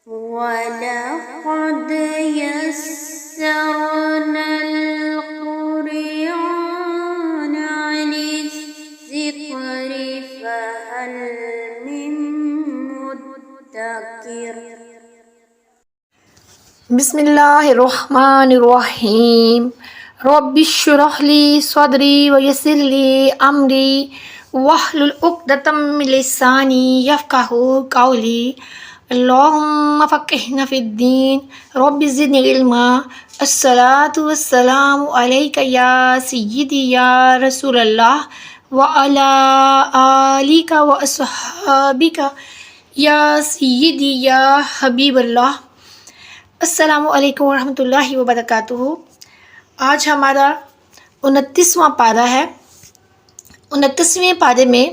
وَلَقَدْ يَسَّرْنَا الْقُرْآنَ لِلذِّكْرِ فَهَلْ مِن مُّدَّكِرٍ۔ بسم اللہ الرحمن الرحیم۔ رب اشرح لی صدری ویسر لی امری واحلل عقدۃ من لسانی یفقہوا قولی۔ اللہم فقہنا فی الدین رب زدنی علما۔ الصلاۃ والسلام علیک یا سیدی یا رسول اللہ وعلی آلک واصحابک یا سیدی یا حبیب اللہ۔ السلام علیکم ورحمۃ اللہ وبرکاتہ۔ آج ہمارا 29واں پارہ ہے۔ 29ویں پارے میں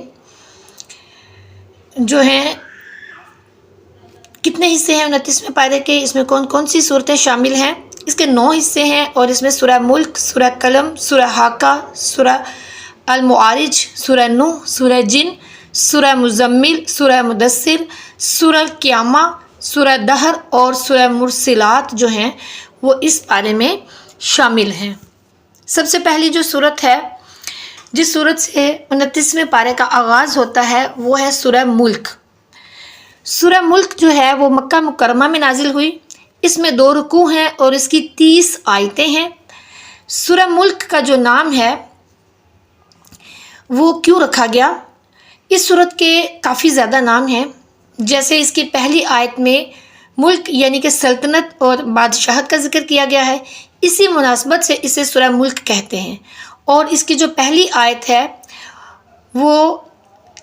جو ہیں کتنے حصے ہیں 29ویں پارے کے، اس میں کون کون سی صورتیں شامل ہیں؟ اس کے 9 حصے ہیں اور اس میں سورہ ملک، سورہ قلم، سورہ حاقہ، سورہ المعارج، سورہ نوح، سورہ جن، سورہ مزمل، سورہ مدثر، سورہ القیامہ، سورہ دہر اور سورہ مرسلات جو ہیں وہ اس پارے میں شامل ہیں۔ سب سے پہلی جو صورت ہے جس صورت سے 29ویں پارے کا آغاز ہوتا ہے وہ ہے سورہ ملک۔ سورہ ملک جو ہے وہ مکہ مکرمہ میں نازل ہوئی۔ اس میں 2 رکوع ہیں اور اس کی 30 آیتیں ہیں۔ سورہ ملک کا جو نام ہے وہ کیوں رکھا گیا؟ اس صورت کے کافی زیادہ نام ہیں، جیسے اس کی پہلی آیت میں ملک یعنی کہ سلطنت اور بادشاہت کا ذکر کیا گیا ہے، اسی مناسبت سے اسے سورہ ملک کہتے ہیں۔ اور اس کی جو پہلی آیت ہے وہ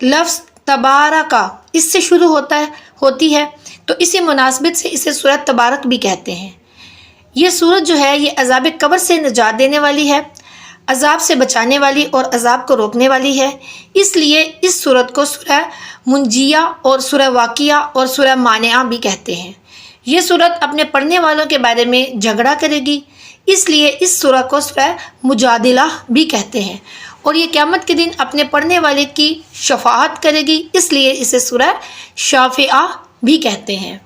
لفظ تبارک اس سے شروع ہوتی ہے، تو اسی مناسبت سے اسے سورہ تبارک بھی کہتے ہیں۔ یہ سورت جو ہے یہ عذاب قبر سے نجات دینے والی ہے، عذاب سے بچانے والی اور عذاب کو روکنے والی ہے، اس لیے اس سورت کو سورہ منجیہ اور سورہ واقعہ اور سورہ مانعہ بھی کہتے ہیں۔ یہ سورت اپنے پڑھنے والوں کے بارے میں جھگڑا کرے گی، اس لیے اس سورہ کو سورہ مجادلہ بھی کہتے ہیں، اور یہ قیامت کے دن اپنے پڑھنے والے کی شفاعت کرے گی، اس لیے اسے سورہ شافعہ بھی کہتے ہیں۔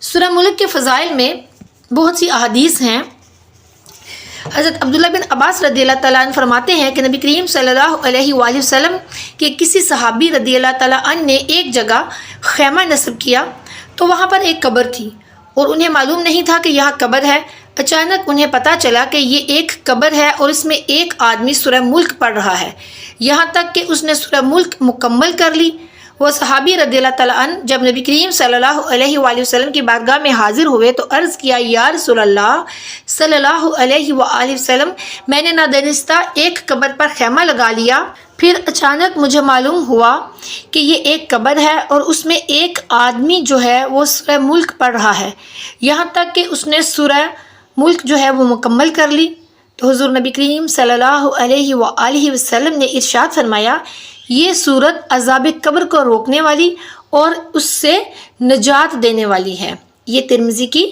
سورہ ملک کے فضائل میں بہت سی احادیث ہیں۔ حضرت عبداللہ بن عباس رضی اللہ تعالیٰ عنہ فرماتے ہیں کہ نبی کریم صلی اللہ علیہ وآلہ وسلم کے کسی صحابی رضی اللہ تعالیٰ عنہ نے ایک جگہ خیمہ نصب کیا تو وہاں پر ایک قبر تھی اور انہیں معلوم نہیں تھا کہ یہاں قبر ہے۔ اچانک انہیں پتہ چلا کہ یہ ایک قبر ہے اور اس میں ایک آدمی سورہ ملک پڑھ رہا ہے، یہاں تک کہ اس نے سورہ ملک مکمل کر لی۔ وہ صحابی رضی اللہ تعالیٰ عنہ جب نبی کریم صلی اللہ علیہ وآلہ وسلم کی بارگاہ میں حاضر ہوئے تو عرض کیا، یا رسول اللہ صلی اللہ علیہ وآلہ وسلم، میں نے نادانستہ ایک قبر پر خیمہ لگا لیا، پھر اچانک مجھے معلوم ہوا کہ یہ ایک قبر ہے اور اس میں ایک آدمی جو ہے وہ سورہ ملک پڑھ رہا ہے، یہاں تک کہ اس نے سورہ ملک جو ہے وہ مکمل کر لی۔ تو حضور نبی کریم صلی اللہ علیہ وآلہ وسلم نے ارشاد فرمایا، یہ سورت عذاب قبر کو روکنے والی اور اس سے نجات دینے والی ہے۔ یہ ترمذی کی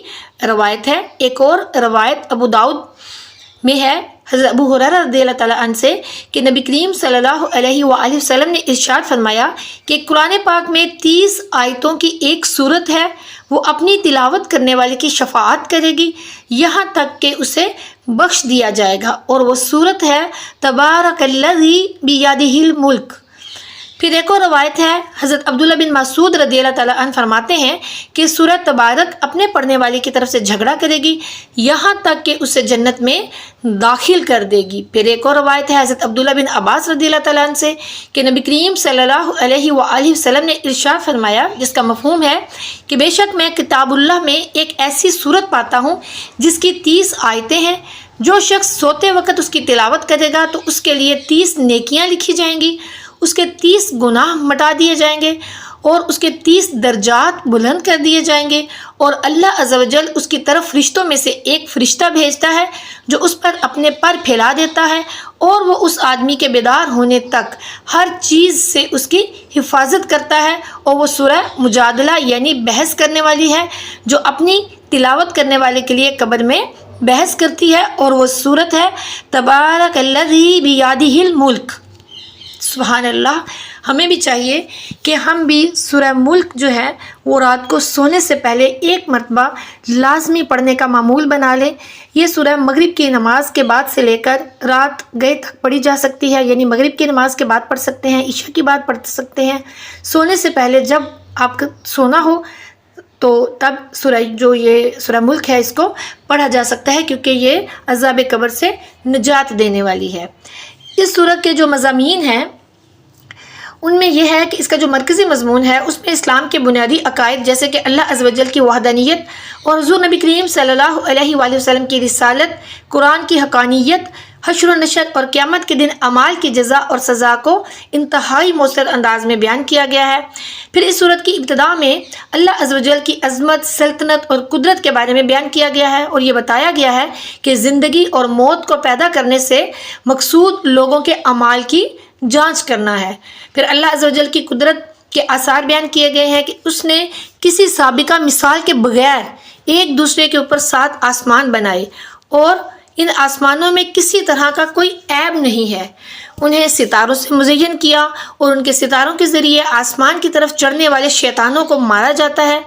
روایت ہے۔ ایک اور روایت ابو داؤد میں ہے حضرت ابو ہریرہ رضی اللہ تعالیٰ عنہ سے کہ نبی کریم صلی اللہ علیہ وآلہ وسلم نے ارشاد فرمایا کہ قرآن پاک میں 30 آیتوں کی ایک سورت ہے، وہ اپنی تلاوت کرنے والے کی شفاعت کرے گی یہاں تک کہ اسے بخش دیا جائے گا، اور وہ سورت ہے تبارک الذی بیدہ الملک۔ پھر ایک اور روایت ہے، حضرت عبداللہ بن مسعود رضی اللہ تعالیٰ عنہ فرماتے ہیں کہ سورہ تبارک اپنے پڑھنے والے کی طرف سے جھگڑا کرے گی یہاں تک کہ اسے جنت میں داخل کر دے گی۔ پھر ایک اور روایت ہے حضرت عبداللہ بن عباس رضی اللہ تعالیٰ عنہ سے کہ نبی کریم صلی اللہ علیہ وآلہ وسلم نے ارشاد فرمایا، جس کا مفہوم ہے کہ بے شک میں کتاب اللہ میں ایک ایسی سورت پاتا ہوں جس کی 30 آیتیں ہیں، جو شخص سوتے وقت اس کی تلاوت کرے گا تو اس کے لیے 30 نیکیاں لکھی جائیں گی، اس کے 30 گناہ مٹا دیے جائیں گے اور اس کے 30 درجات بلند کر دیے جائیں گے، اور اللہ عز و جل اس کی طرف فرشتوں میں سے ایک فرشتہ بھیجتا ہے جو اس پر اپنے پر پھیلا دیتا ہے، اور وہ اس آدمی کے بیدار ہونے تک ہر چیز سے اس کی حفاظت کرتا ہے۔ اور وہ سورہ مجادلہ یعنی بحث کرنے والی ہے، جو اپنی تلاوت کرنے والے کے لیے قبر میں بحث کرتی ہے، اور وہ سورت ہے تبارک الذی بیدہ الملک۔ سبحان اللہ۔ ہمیں بھی چاہیے کہ ہم بھی سورہ ملک جو ہے وہ رات کو سونے سے پہلے ایک مرتبہ لازمی پڑھنے کا معمول بنا لیں۔ یہ سورہ مغرب کی نماز کے بعد سے لے کر رات گئے تک پڑھی جا سکتی ہے، یعنی مغرب کی نماز کے بعد پڑھ سکتے ہیں، عشاء کی بعد پڑھ سکتے ہیں، سونے سے پہلے جب آپ کا سونا ہو تو تب یہ سورہ ملک ہے اس کو پڑھا جا سکتا ہے، کیونکہ یہ عذاب قبر سے نجات دینے والی ہے۔ اس سورت کے جو مضامین ہیں ان میں یہ ہے کہ اس کا جو مرکزی مضمون ہے اس میں اسلام کے بنیادی عقائد جیسے کہ اللہ عز و جل کی وحدانیت اور حضور نبی کریم صلی اللہ علیہ وآلہ وسلم کی رسالت، قرآن کی حقانیت، حشر و نشر اور قیامت کے دن اعمال کی جزا اور سزا کو انتہائی مؤثر انداز میں بیان کیا گیا ہے۔ پھر اس سورت کی ابتدا میں اللہ عز و جل کی عظمت، سلطنت اور قدرت کے بارے میں بیان کیا گیا ہے اور یہ بتایا گیا ہے کہ زندگی اور موت کو پیدا کرنے سے مقصود لوگوں کے اعمال کی جانچ کرنا ہے۔ پھر اللہ عز و جل کی قدرت کے آثار بیان کیے گئے ہیں کہ اس نے کسی سابقہ مثال کے بغیر ایک دوسرے کے اوپر 7 آسمان بنائے اور ان آسمانوں میں کسی طرح کا کوئی عیب نہیں ہے، انہیں ستاروں سے مزین کیا اور ان کے ستاروں کے ذریعے آسمان کی طرف چڑھنے والے شیطانوں کو مارا جاتا ہے۔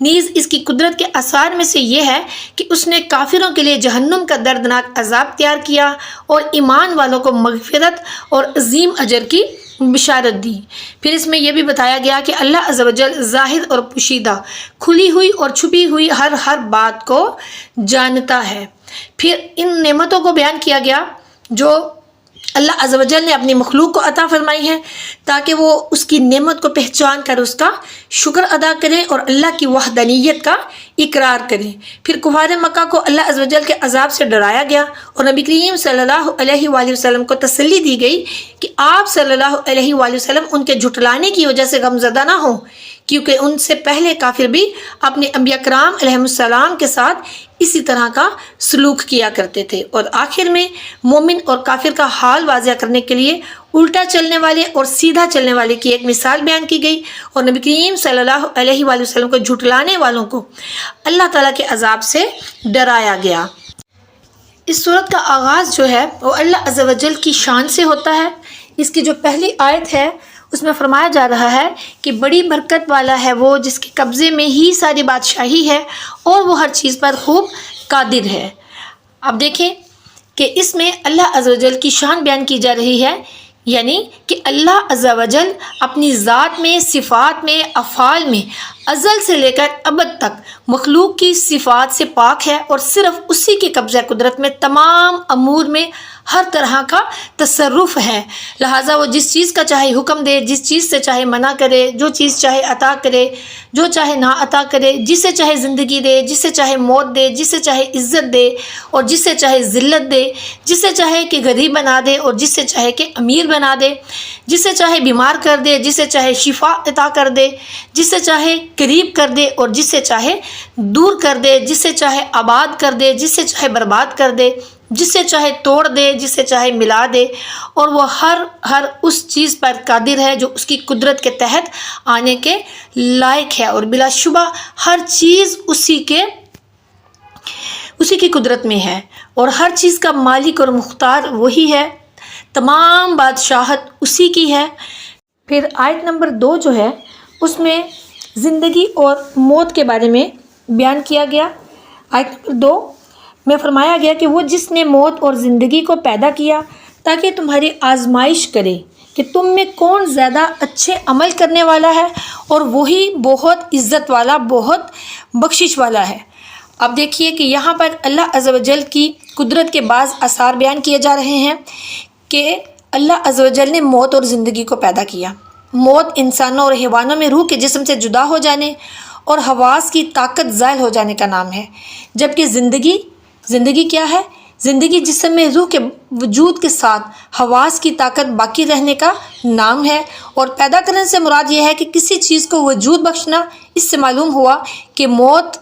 نیز اس کی قدرت کے آثار میں سے یہ ہے کہ اس نے کافروں کے لیے جہنم کا دردناک عذاب تیار کیا اور ایمان والوں کو مغفرت اور عظیم اجر کی بشارت دی۔ پھر اس میں یہ بھی بتایا گیا کہ اللہ عز و جل ظاہر اور پوشیدہ، کھلی ہوئی اور چھپی ہوئی ہر بات کو جانتا ہے۔ پھر ان نعمتوں کو بیان کیا گیا جو اللہ عز و جل نے اپنی مخلوق کو عطا فرمائی ہیں تاکہ وہ اس کی نعمت کو پہچان کر اس کا شکر ادا کریں اور اللہ کی وحدانیت کا اقرار کریں۔ پھر کفار مکہ کو اللہ عز و جل کے عذاب سے ڈرایا گیا اور نبی کریم صلی اللہ علیہ وآلہ وسلم کو تسلی دی گئی کہ آپ صلی اللہ علیہ وآلہ وسلم ان کے جھٹلانے کی وجہ سے غمزدہ نہ ہوں، کیونکہ ان سے پہلے کافر بھی اپنے انبیاء کرام علیہ السلام کے ساتھ اسی طرح کا سلوک کیا کرتے تھے۔ اور آخر میں مومن اور کافر کا حال واضح کرنے کے لیے الٹا چلنے والے اور سیدھا چلنے والے کی ایک مثال بیان کی گئی اور نبی کریم صلی اللہ علیہ وآلہ وسلم کو جھٹلانے والوں کو اللہ تعالیٰ کے عذاب سے ڈرایا گیا۔ اس سورت کا آغاز جو ہے وہ اللہ عز و جل کی شان سے ہوتا ہے۔ اس کی جو پہلی آیت ہے اس میں فرمایا جا رہا ہے کہ بڑی برکت والا ہے وہ جس کے قبضے میں ہی ساری بادشاہی ہے اور وہ ہر چیز پر خوب قادر ہے۔ اب دیکھیں کہ اس میں اللہ عز و جل کی شان بیان کی جا رہی ہے، یعنی کہ اللہ عز و جل اپنی ذات میں، صفات میں، افعال میں ازل سے لے کر ابد تک مخلوق کی صفات سے پاک ہے اور صرف اسی کے قبضہ قدرت میں تمام امور میں ہر طرح کا تصرف ہے۔ لہٰذا وہ جس چیز کا چاہے حکم دے، جس چیز سے چاہے منع کرے، جو چیز چاہے عطا کرے، جو چاہے نہ عطا کرے، جسے چاہے زندگی دے، جسے چاہے موت دے، جسے چاہے عزت دے اور جسے چاہے ذلت دے، جسے چاہے کہ غریب بنا دے اور جسے چاہے کہ امیر بنا دے، جسے چاہے بیمار کر دے، جسے چاہے شفا عطا کر دے، جسے چاہے قریب کر دے اور جسے چاہے دور کر دے، جسے چاہے آباد کر دے، جسے چاہے برباد کر دے، جسے چاہے توڑ دے، جسے چاہے ملا دے، اور وہ ہر اس چیز پر قادر ہے جو اس کی قدرت کے تحت آنے کے لائق ہے، اور بلا شبہ ہر چیز اسی کی قدرت میں ہے اور ہر چیز کا مالک اور مختار وہی ہے، تمام بادشاہت اسی کی ہے۔ پھر آیت نمبر 2 جو ہے اس میں زندگی اور موت کے بارے میں بیان کیا گیا۔ آیت نمبر 2 میں فرمایا گیا کہ وہ جس نے موت اور زندگی کو پیدا کیا تاکہ تمہاری آزمائش کرے کہ تم میں کون زیادہ اچھے عمل کرنے والا ہے، اور وہی بہت عزت والا، بہت بخشش والا ہے۔ اب دیکھیے کہ یہاں پر اللہ عز و جل کی قدرت کے بعض آثار بیان کیے جا رہے ہیں کہ اللہ عز و جل نے موت اور زندگی کو پیدا کیا۔ موت انسانوں اور حیوانوں میں روح کے جسم سے جدا ہو جانے اور حواس کی طاقت زائل ہو جانے کا نام ہے، جبکہ زندگی کیا ہے؟ زندگی جسم میں روح کے وجود کے ساتھ حواس کی طاقت باقی رہنے کا نام ہے، اور پیدا کرنے سے مراد یہ ہے کہ کسی چیز کو وجود بخشنا۔ اس سے معلوم ہوا کہ موت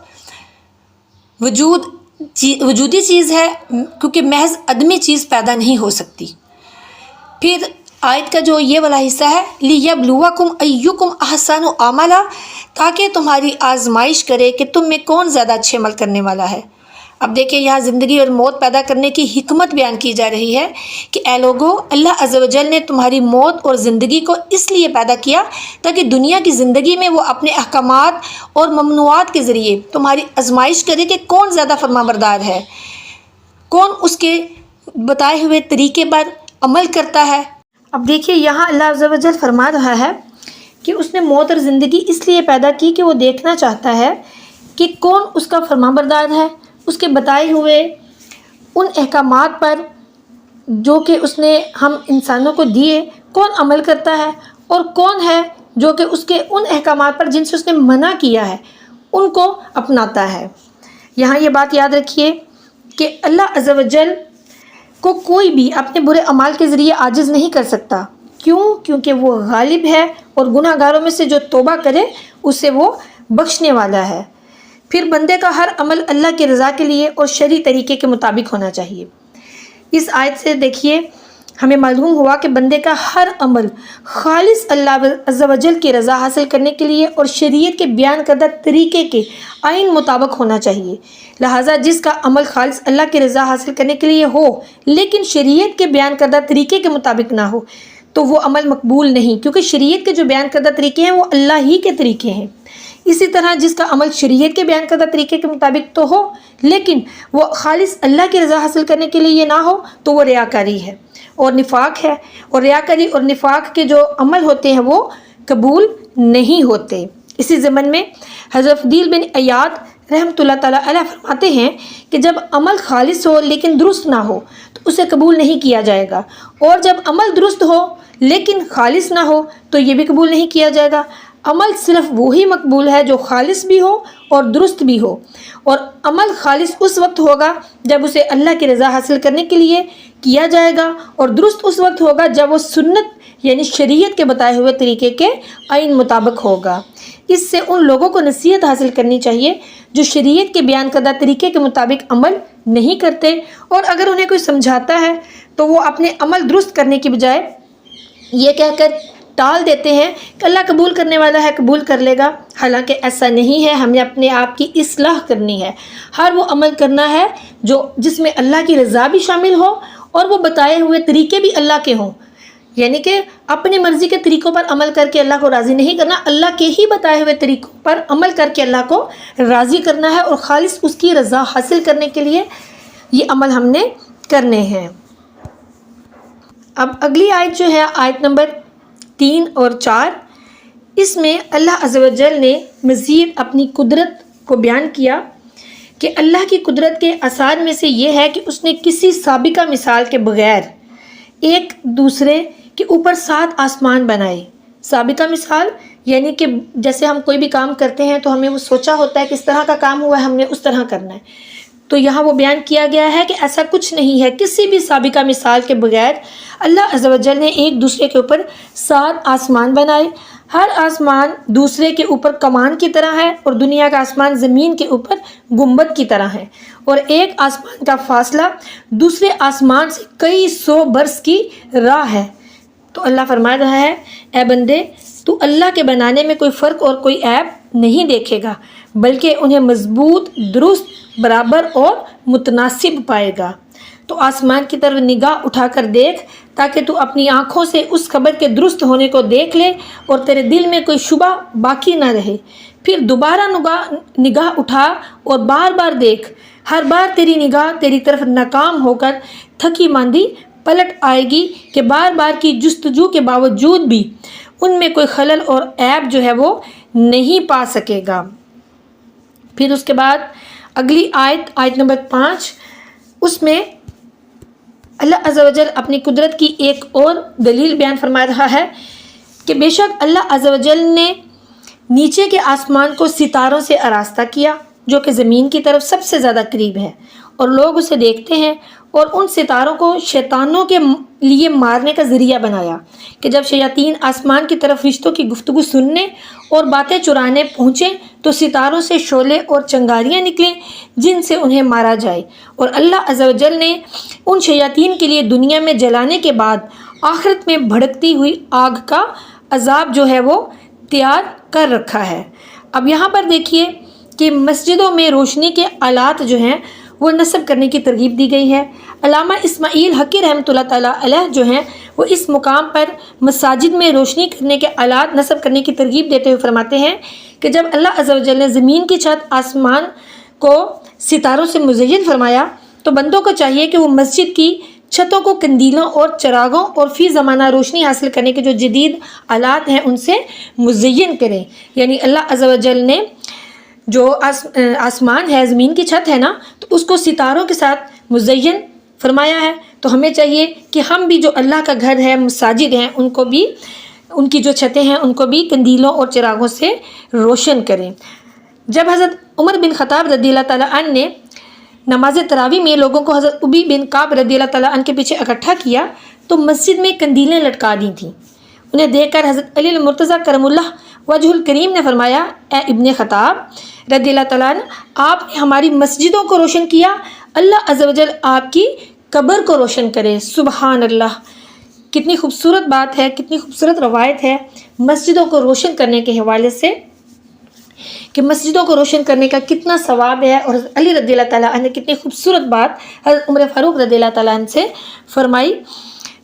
وجودی چیز ہے، کیونکہ محض عدمی چیز پیدا نہیں ہو سکتی۔ پھر آیت کا جو یہ والا حصہ ہے لِيَبْلُوَكُمْ أَيُّكُمْ أَحْسَنُ عَمَلًا، تاکہ تمہاری آزمائش کرے کہ تم میں کون زیادہ اچھے عمل کرنے والا ہے۔ اب دیکھیں یہاں زندگی اور موت پیدا کرنے کی حکمت بیان کی جا رہی ہے کہ اے لوگو، اللہ عز و جل نے تمہاری موت اور زندگی کو اس لیے پیدا کیا تاکہ دنیا کی زندگی میں وہ اپنے احکامات اور ممنوعات کے ذریعے تمہاری آزمائش کرے کہ کون زیادہ فرما بردار ہے، کون اس کے بتائے ہوئے طریقے پر عمل کرتا ہے۔ اب دیکھیے یہاں اللہ عز و جل فرما رہا ہے کہ اس نے موت اور زندگی اس لیے پیدا کی کہ وہ دیکھنا چاہتا ہے کہ کون اس کا فرما بردار ہے، اس کے بتائے ہوئے ان احکامات پر جو کہ اس نے ہم انسانوں کو دیے کون عمل کرتا ہے، اور کون ہے جو کہ اس کے ان احکامات پر جن سے اس نے منع کیا ہے ان کو اپناتا ہے۔ یہاں یہ بات یاد رکھیے کہ اللہ عز و جل کو کوئی بھی اپنے برے اعمال کے ذریعے عاجز نہیں کر سکتا۔ کیونکہ وہ غالب ہے اور گناہ گاروں میں سے جو توبہ کرے اسے وہ بخشنے والا ہے۔ پھر بندے کا ہر عمل اللہ کی رضا کے لیے اور شرعی طریقے کے مطابق ہونا چاہیے۔ اس آیت سے دیکھیے ہمیں معلوم ہوا کہ بندے کا ہر عمل خالص اللہ عز و جل کی رضا حاصل کرنے کے لیے اور شریعت کے بیان کردہ طریقے کے عین مطابق ہونا چاہیے۔ لہٰذا جس کا عمل خالص اللہ کی رضا حاصل کرنے کے لیے ہو لیکن شریعت کے بیان کردہ طریقے کے مطابق نہ ہو تو وہ عمل مقبول نہیں، کیونکہ شریعت کے جو بیان کردہ طریقے ہیں وہ اللہ ہی کے طریقے ہیں۔ اسی طرح جس کا عمل شریعت کے بیان کردہ طریقے کے مطابق تو ہو لیکن وہ خالص اللہ کی رضا حاصل کرنے کے لیے نہ ہو تو وہ ریاکاری ہے اور نفاق ہے، اور ریاکاری اور نفاق کے جو عمل ہوتے ہیں وہ قبول نہیں ہوتے۔ اسی ضمن میں حضرت فضیل بن عیاض رحمۃ اللہ تعالیٰ علیہ فرماتے ہیں کہ جب عمل خالص ہو لیکن درست نہ ہو تو اسے قبول نہیں کیا جائے گا، اور جب عمل درست ہو لیکن خالص نہ ہو تو یہ بھی قبول نہیں کیا جائے گا۔ عمل صرف وہی مقبول ہے جو خالص بھی ہو اور درست بھی ہو، اور عمل خالص اس وقت ہوگا جب اسے اللہ کی رضا حاصل کرنے کے لیے کیا جائے گا، اور درست اس وقت ہوگا جب وہ سنت یعنی شریعت کے بتائے ہوئے طریقے کے عین مطابق ہوگا۔ اس سے ان لوگوں کو نصیحت حاصل کرنی چاہیے جو شریعت کے بیان کردہ طریقے کے مطابق عمل نہیں کرتے، اور اگر انہیں کوئی سمجھاتا ہے تو وہ اپنے عمل درست کرنے کی بجائے یہ کہہ کر ٹال دیتے ہیں کہ اللہ قبول کرنے والا ہے، قبول کر لے گا، حالانکہ ایسا نہیں ہے۔ ہمیں اپنے آپ کی اصلاح کرنی ہے، ہر وہ عمل کرنا ہے جس میں اللہ کی رضا بھی شامل ہو اور وہ بتائے ہوئے طریقے بھی اللہ کے ہوں، یعنی کہ اپنی مرضی کے طریقوں پر عمل کر کے اللہ کو راضی نہیں کرنا، اللہ کے ہی بتائے ہوئے طریقوں پر عمل کر کے اللہ کو راضی کرنا ہے، اور خالص اس کی رضا حاصل کرنے کے لیے یہ عمل ہم نے کرنے ہیں۔ اب اگلی آیت جو ہے آیت نمبر 3 اور 4، اس میں اللہ عز و جل نے مزید اپنی قدرت کو بیان کیا کہ اللہ کی قدرت کے آثار میں سے یہ ہے کہ اس نے کسی سابقہ مثال کے بغیر ایک دوسرے کے اوپر 7 آسمان بنائے۔ سابقہ مثال یعنی کہ جیسے ہم کوئی بھی کام کرتے ہیں تو ہمیں وہ سوچا ہوتا ہے کہ اس طرح کا کام ہوا ہے، ہم نے اس طرح کرنا ہے، تو یہاں وہ بیان کیا گیا ہے کہ ایسا کچھ نہیں ہے، کسی بھی سابقہ مثال کے بغیر اللہ عز و جل نے ایک دوسرے کے اوپر 7 آسمان بنائے۔ ہر آسمان دوسرے کے اوپر کمان کی طرح ہے، اور دنیا کا آسمان زمین کے اوپر گنبد کی طرح ہے، اور ایک آسمان کا فاصلہ دوسرے آسمان سے کئی 100 برس کی راہ ہے۔ تو اللہ فرما رہا ہے اے بندے، تو اللہ کے بنانے میں کوئی فرق اور کوئی عیب نہیں دیکھے گا، بلکہ انہیں مضبوط، درست، برابر اور متناسب پائے گا۔ تو آسمان کی طرف نگاہ اٹھا کر دیکھ تاکہ تو اپنی آنکھوں سے اس خبر کے درست ہونے کو دیکھ لے اور تیرے دل میں کوئی شبہ باقی نہ رہے۔ پھر دوبارہ نگاہ اٹھا اور بار بار دیکھ، ہر بار تیری نگاہ تیری طرف ناکام ہو کر تھکی ماندی پلٹ آئے گی کہ بار بار کی جستجو کے باوجود بھی ان میں کوئی خلل اور عیب جو ہے وہ نہیں پا سکے گا۔ پھر اس کے بعد اگلی آیت نمبر 5، اس میں اللہ عز و جل اپنی قدرت کی ایک اور دلیل بیان فرما رہا ہے کہ بے شک اللہ عز و جل نے نیچے کے آسمان کو ستاروں سے آراستہ کیا جو کہ زمین کی طرف سب سے زیادہ قریب ہے، اور لوگ اسے دیکھتے ہیں، اور ان ستاروں کو شیطانوں کے لیے مارنے کا ذریعہ بنایا کہ جب شیاطین آسمان کی طرف فرشتوں کی گفتگو سننے اور باتیں چرانے پہنچیں تو ستاروں سے شعلے اور چنگاریاں نکلیں جن سے انہیں مارا جائے، اور اللہ عز و جل نے ان شیاطین کے لیے دنیا میں جلانے کے بعد آخرت میں بھڑکتی ہوئی آگ کا عذاب جو ہے وہ تیار کر رکھا ہے۔ اب یہاں پر دیکھیے کہ مسجدوں میں روشنی کے آلات جو ہیں وہ نصب کرنے کی ترغیب دی گئی ہے۔ علامہ اسماعیل حقی رحمۃ اللہ تعالیٰ علیہ جو ہیں وہ اس مقام پر مساجد میں روشنی کرنے کے آلات نصب کرنے کی ترغیب دیتے ہوئے فرماتے ہیں کہ جب اللہ عز و جل نے زمین کی چھت آسمان کو ستاروں سے مزین فرمایا تو بندوں کو چاہیے کہ وہ مسجد کی چھتوں کو قندیلوں اور چراغوں اور فی زمانہ روشنی حاصل کرنے کے جو جدید آلات ہیں ان سے مزین کریں۔ یعنی اللہ عز و جل نے جو آسمان ہے، زمین کی چھت ہے نا، تو اس کو ستاروں کے ساتھ مزین فرمایا ہے، تو ہمیں چاہیے کہ ہم بھی جو اللہ کا گھر ہے، مساجد ہیں، ان کو بھی، ان کی جو چھتیں ہیں ان کو بھی قندیلوں اور چراغوں سے روشن کریں۔ جب حضرت عمر بن خطاب رضی اللہ تعالیٰ عنہ نے نماز تراویح میں لوگوں کو حضرت ابی بن کعب رضی اللہ تعالیٰ عنہ کے پیچھے اکٹھا کیا تو مسجد میں قندیلیں لٹکا دی تھیں۔ انہیں دیکھ کر حضرت علی المرتضیٰ کرم اللہ وجہ الکریم نے فرمایا، اے ابن خطاب رضی اللہ تعالیٰ عنہ، آپ نے ہماری مسجدوں کو روشن کیا، اللہ عز و جل آپ کی قبر کو روشن کرے۔ سبحان اللہ، کتنی خوبصورت بات ہے، کتنی خوبصورت روایت ہے مسجدوں کو روشن کرنے کے حوالے سے، کہ مسجدوں کو روشن کرنے کا کتنا ثواب ہے، اور حضرت علی رضی اللہ تعالیٰ عنہ نے کتنی خوبصورت بات حضرت عمر فاروق رضی اللہ تعالیٰ عنہ سے فرمائی۔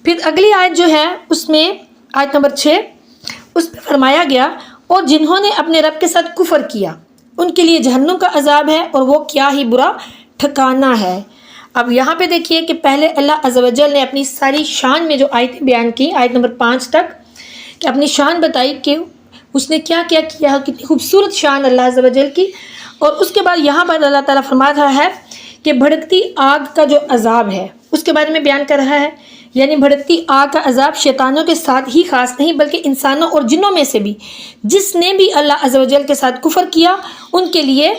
پھر اگلی آیت جو ہے اس میں آیت نمبر 6، اس میں فرمایا گیا، اور جنہوں نے اپنے رب کے ساتھ کفر کیا ان کے لیے جہنم کا عذاب ہے اور وہ کیا ہی برا ٹھکانہ ہے۔ اب یہاں پہ دیکھیے کہ پہلے اللہ عز و جل نے اپنی ساری شان میں جو آیتیں بیان کی، آیت نمبر 5 تک، کہ اپنی شان بتائی کہ اس نے کیا کیا کیا، کتنی خوبصورت شان اللہ عز و جل کی، اور اس کے بعد یہاں پر اللہ تعالیٰ فرما رہا ہے کہ بھڑکتی آگ کا جو عذاب ہے اس کے بارے میں بیان کر رہا ہے۔ یعنی بھڑکتی آگ کا عذاب شیطانوں کے ساتھ ہی خاص نہیں بلکہ انسانوں اور جنوں میں سے بھی جس نے بھی اللہ عز و جل کے ساتھ کفر کیا ان کے لیے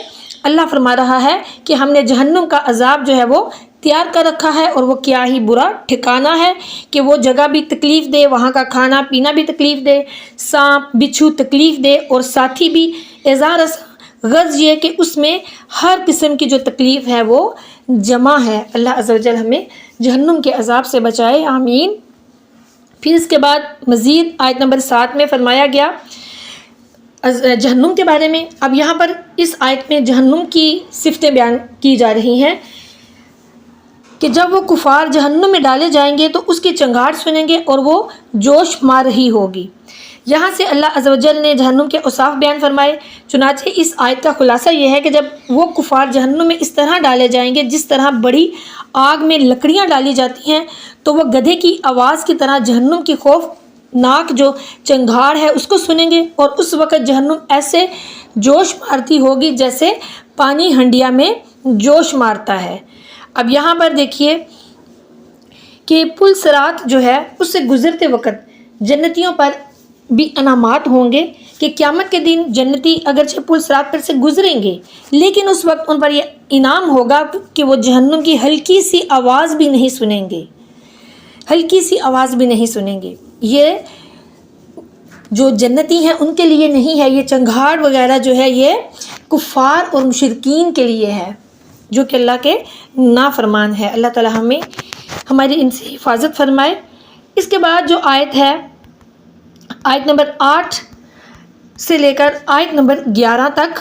اللہ فرما رہا ہے کہ ہم نے جہنم کا عذاب جو ہے وہ تیار کر رکھا ہے، اور وہ کیا ہی برا ٹھکانہ ہے کہ وہ جگہ بھی تکلیف دے، وہاں کا کھانا پینا بھی تکلیف دے، سانپ بچھو تکلیف دے، اور ساتھی بھی اظہار غرض یہ کہ اس میں ہر قسم کی جو تکلیف ہے وہ جمع ہے۔ اللہ عز و جل ہمیں جہنم کے عذاب سے بچائے، آمین۔ پھر اس کے بعد مزید آیت نمبر 7 میں فرمایا گیا جہنم کے بارے میں۔ اب یہاں پر اس آیت میں جہنم کی صفتیں بیان کی جا رہی ہیں کہ جب وہ کفار جہنم میں ڈالے جائیں گے تو اس کی چنگھاٹ سنیں گے اور وہ جوش مار رہی ہوگی۔ یہاں سے اللہ عز و جل نے جہنم کے اوصاف بیان فرمائے۔ چنانچہ اس آیت کا خلاصہ یہ ہے کہ جب وہ کفار جہنم میں اس طرح ڈالے جائیں گے جس طرح بڑی آگ میں لکڑیاں ڈالی جاتی ہیں تو وہ گدھے کی آواز کی طرح جہنم کی خوفناک جو چنگھاڑ ہے اس کو سنیں گے، اور اس وقت جہنم ایسے جوش مارتی ہوگی جیسے پانی ہنڈیا میں جوش مارتا ہے۔ اب یہاں پر دیکھیے کہ پل صراط جو ہے اس سے گزرتے وقت جنتیوں پر بھی انعامات ہوں گے کہ قیامت کے دن جنتی اگرچہ پل صراط پر سے گزریں گے لیکن اس وقت ان پر یہ انعام ہوگا کہ وہ جہنم کی ہلکی سی آواز بھی نہیں سنیں گے، ہلکی سی آواز بھی نہیں سنیں گے۔ یہ جو جنتی ہیں ان کے لیے نہیں ہے، یہ چنگھاڑ وغیرہ جو ہے یہ کفار اور مشرکین کے لیے ہے جو کہ اللہ کے نافرمان ہے۔ اللہ تعالی ہمیں ہماری ان سے حفاظت فرمائے۔ اس کے بعد جو آیت ہے، آیت نمبر 8 سے لے کر آیت نمبر 11 تک،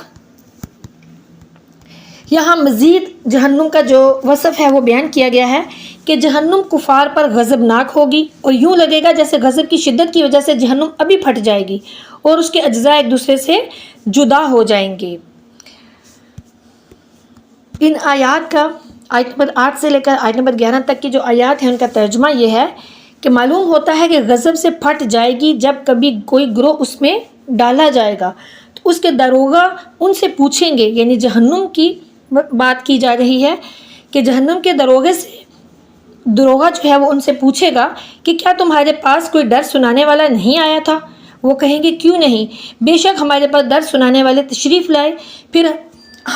یہاں مزید جہنم کا جو وصف ہے وہ بیان کیا گیا ہے کہ جہنم کفار پر غضبناک ہوگی اور یوں لگے گا جیسے غضب کی شدت کی وجہ سے جہنم ابھی پھٹ جائے گی اور اس کے اجزاء ایک دوسرے سے جدا ہو جائیں گے۔ ان آیات کا آیت نمبر 8 سے لے کر آیت نمبر 11 تک کی جو آیات ہیں ان کا ترجمہ یہ ہے کہ معلوم ہوتا ہے کہ غضب سے پھٹ جائے گی جب کبھی کوئی گروہ اس میں ڈالا جائے گا تو اس کے داروغہ ان سے پوچھیں گے، یعنی جہنم کی بات کی جا رہی ہے کہ جہنم کے داروغہ جو ہے وہ ان سے پوچھے گا کہ کیا تمہارے پاس کوئی ڈر سنانے والا نہیں آیا تھا؟ وہ کہیں گے کیوں نہیں، بے شک ہمارے پاس ڈر سنانے والے تشریف لائے، پھر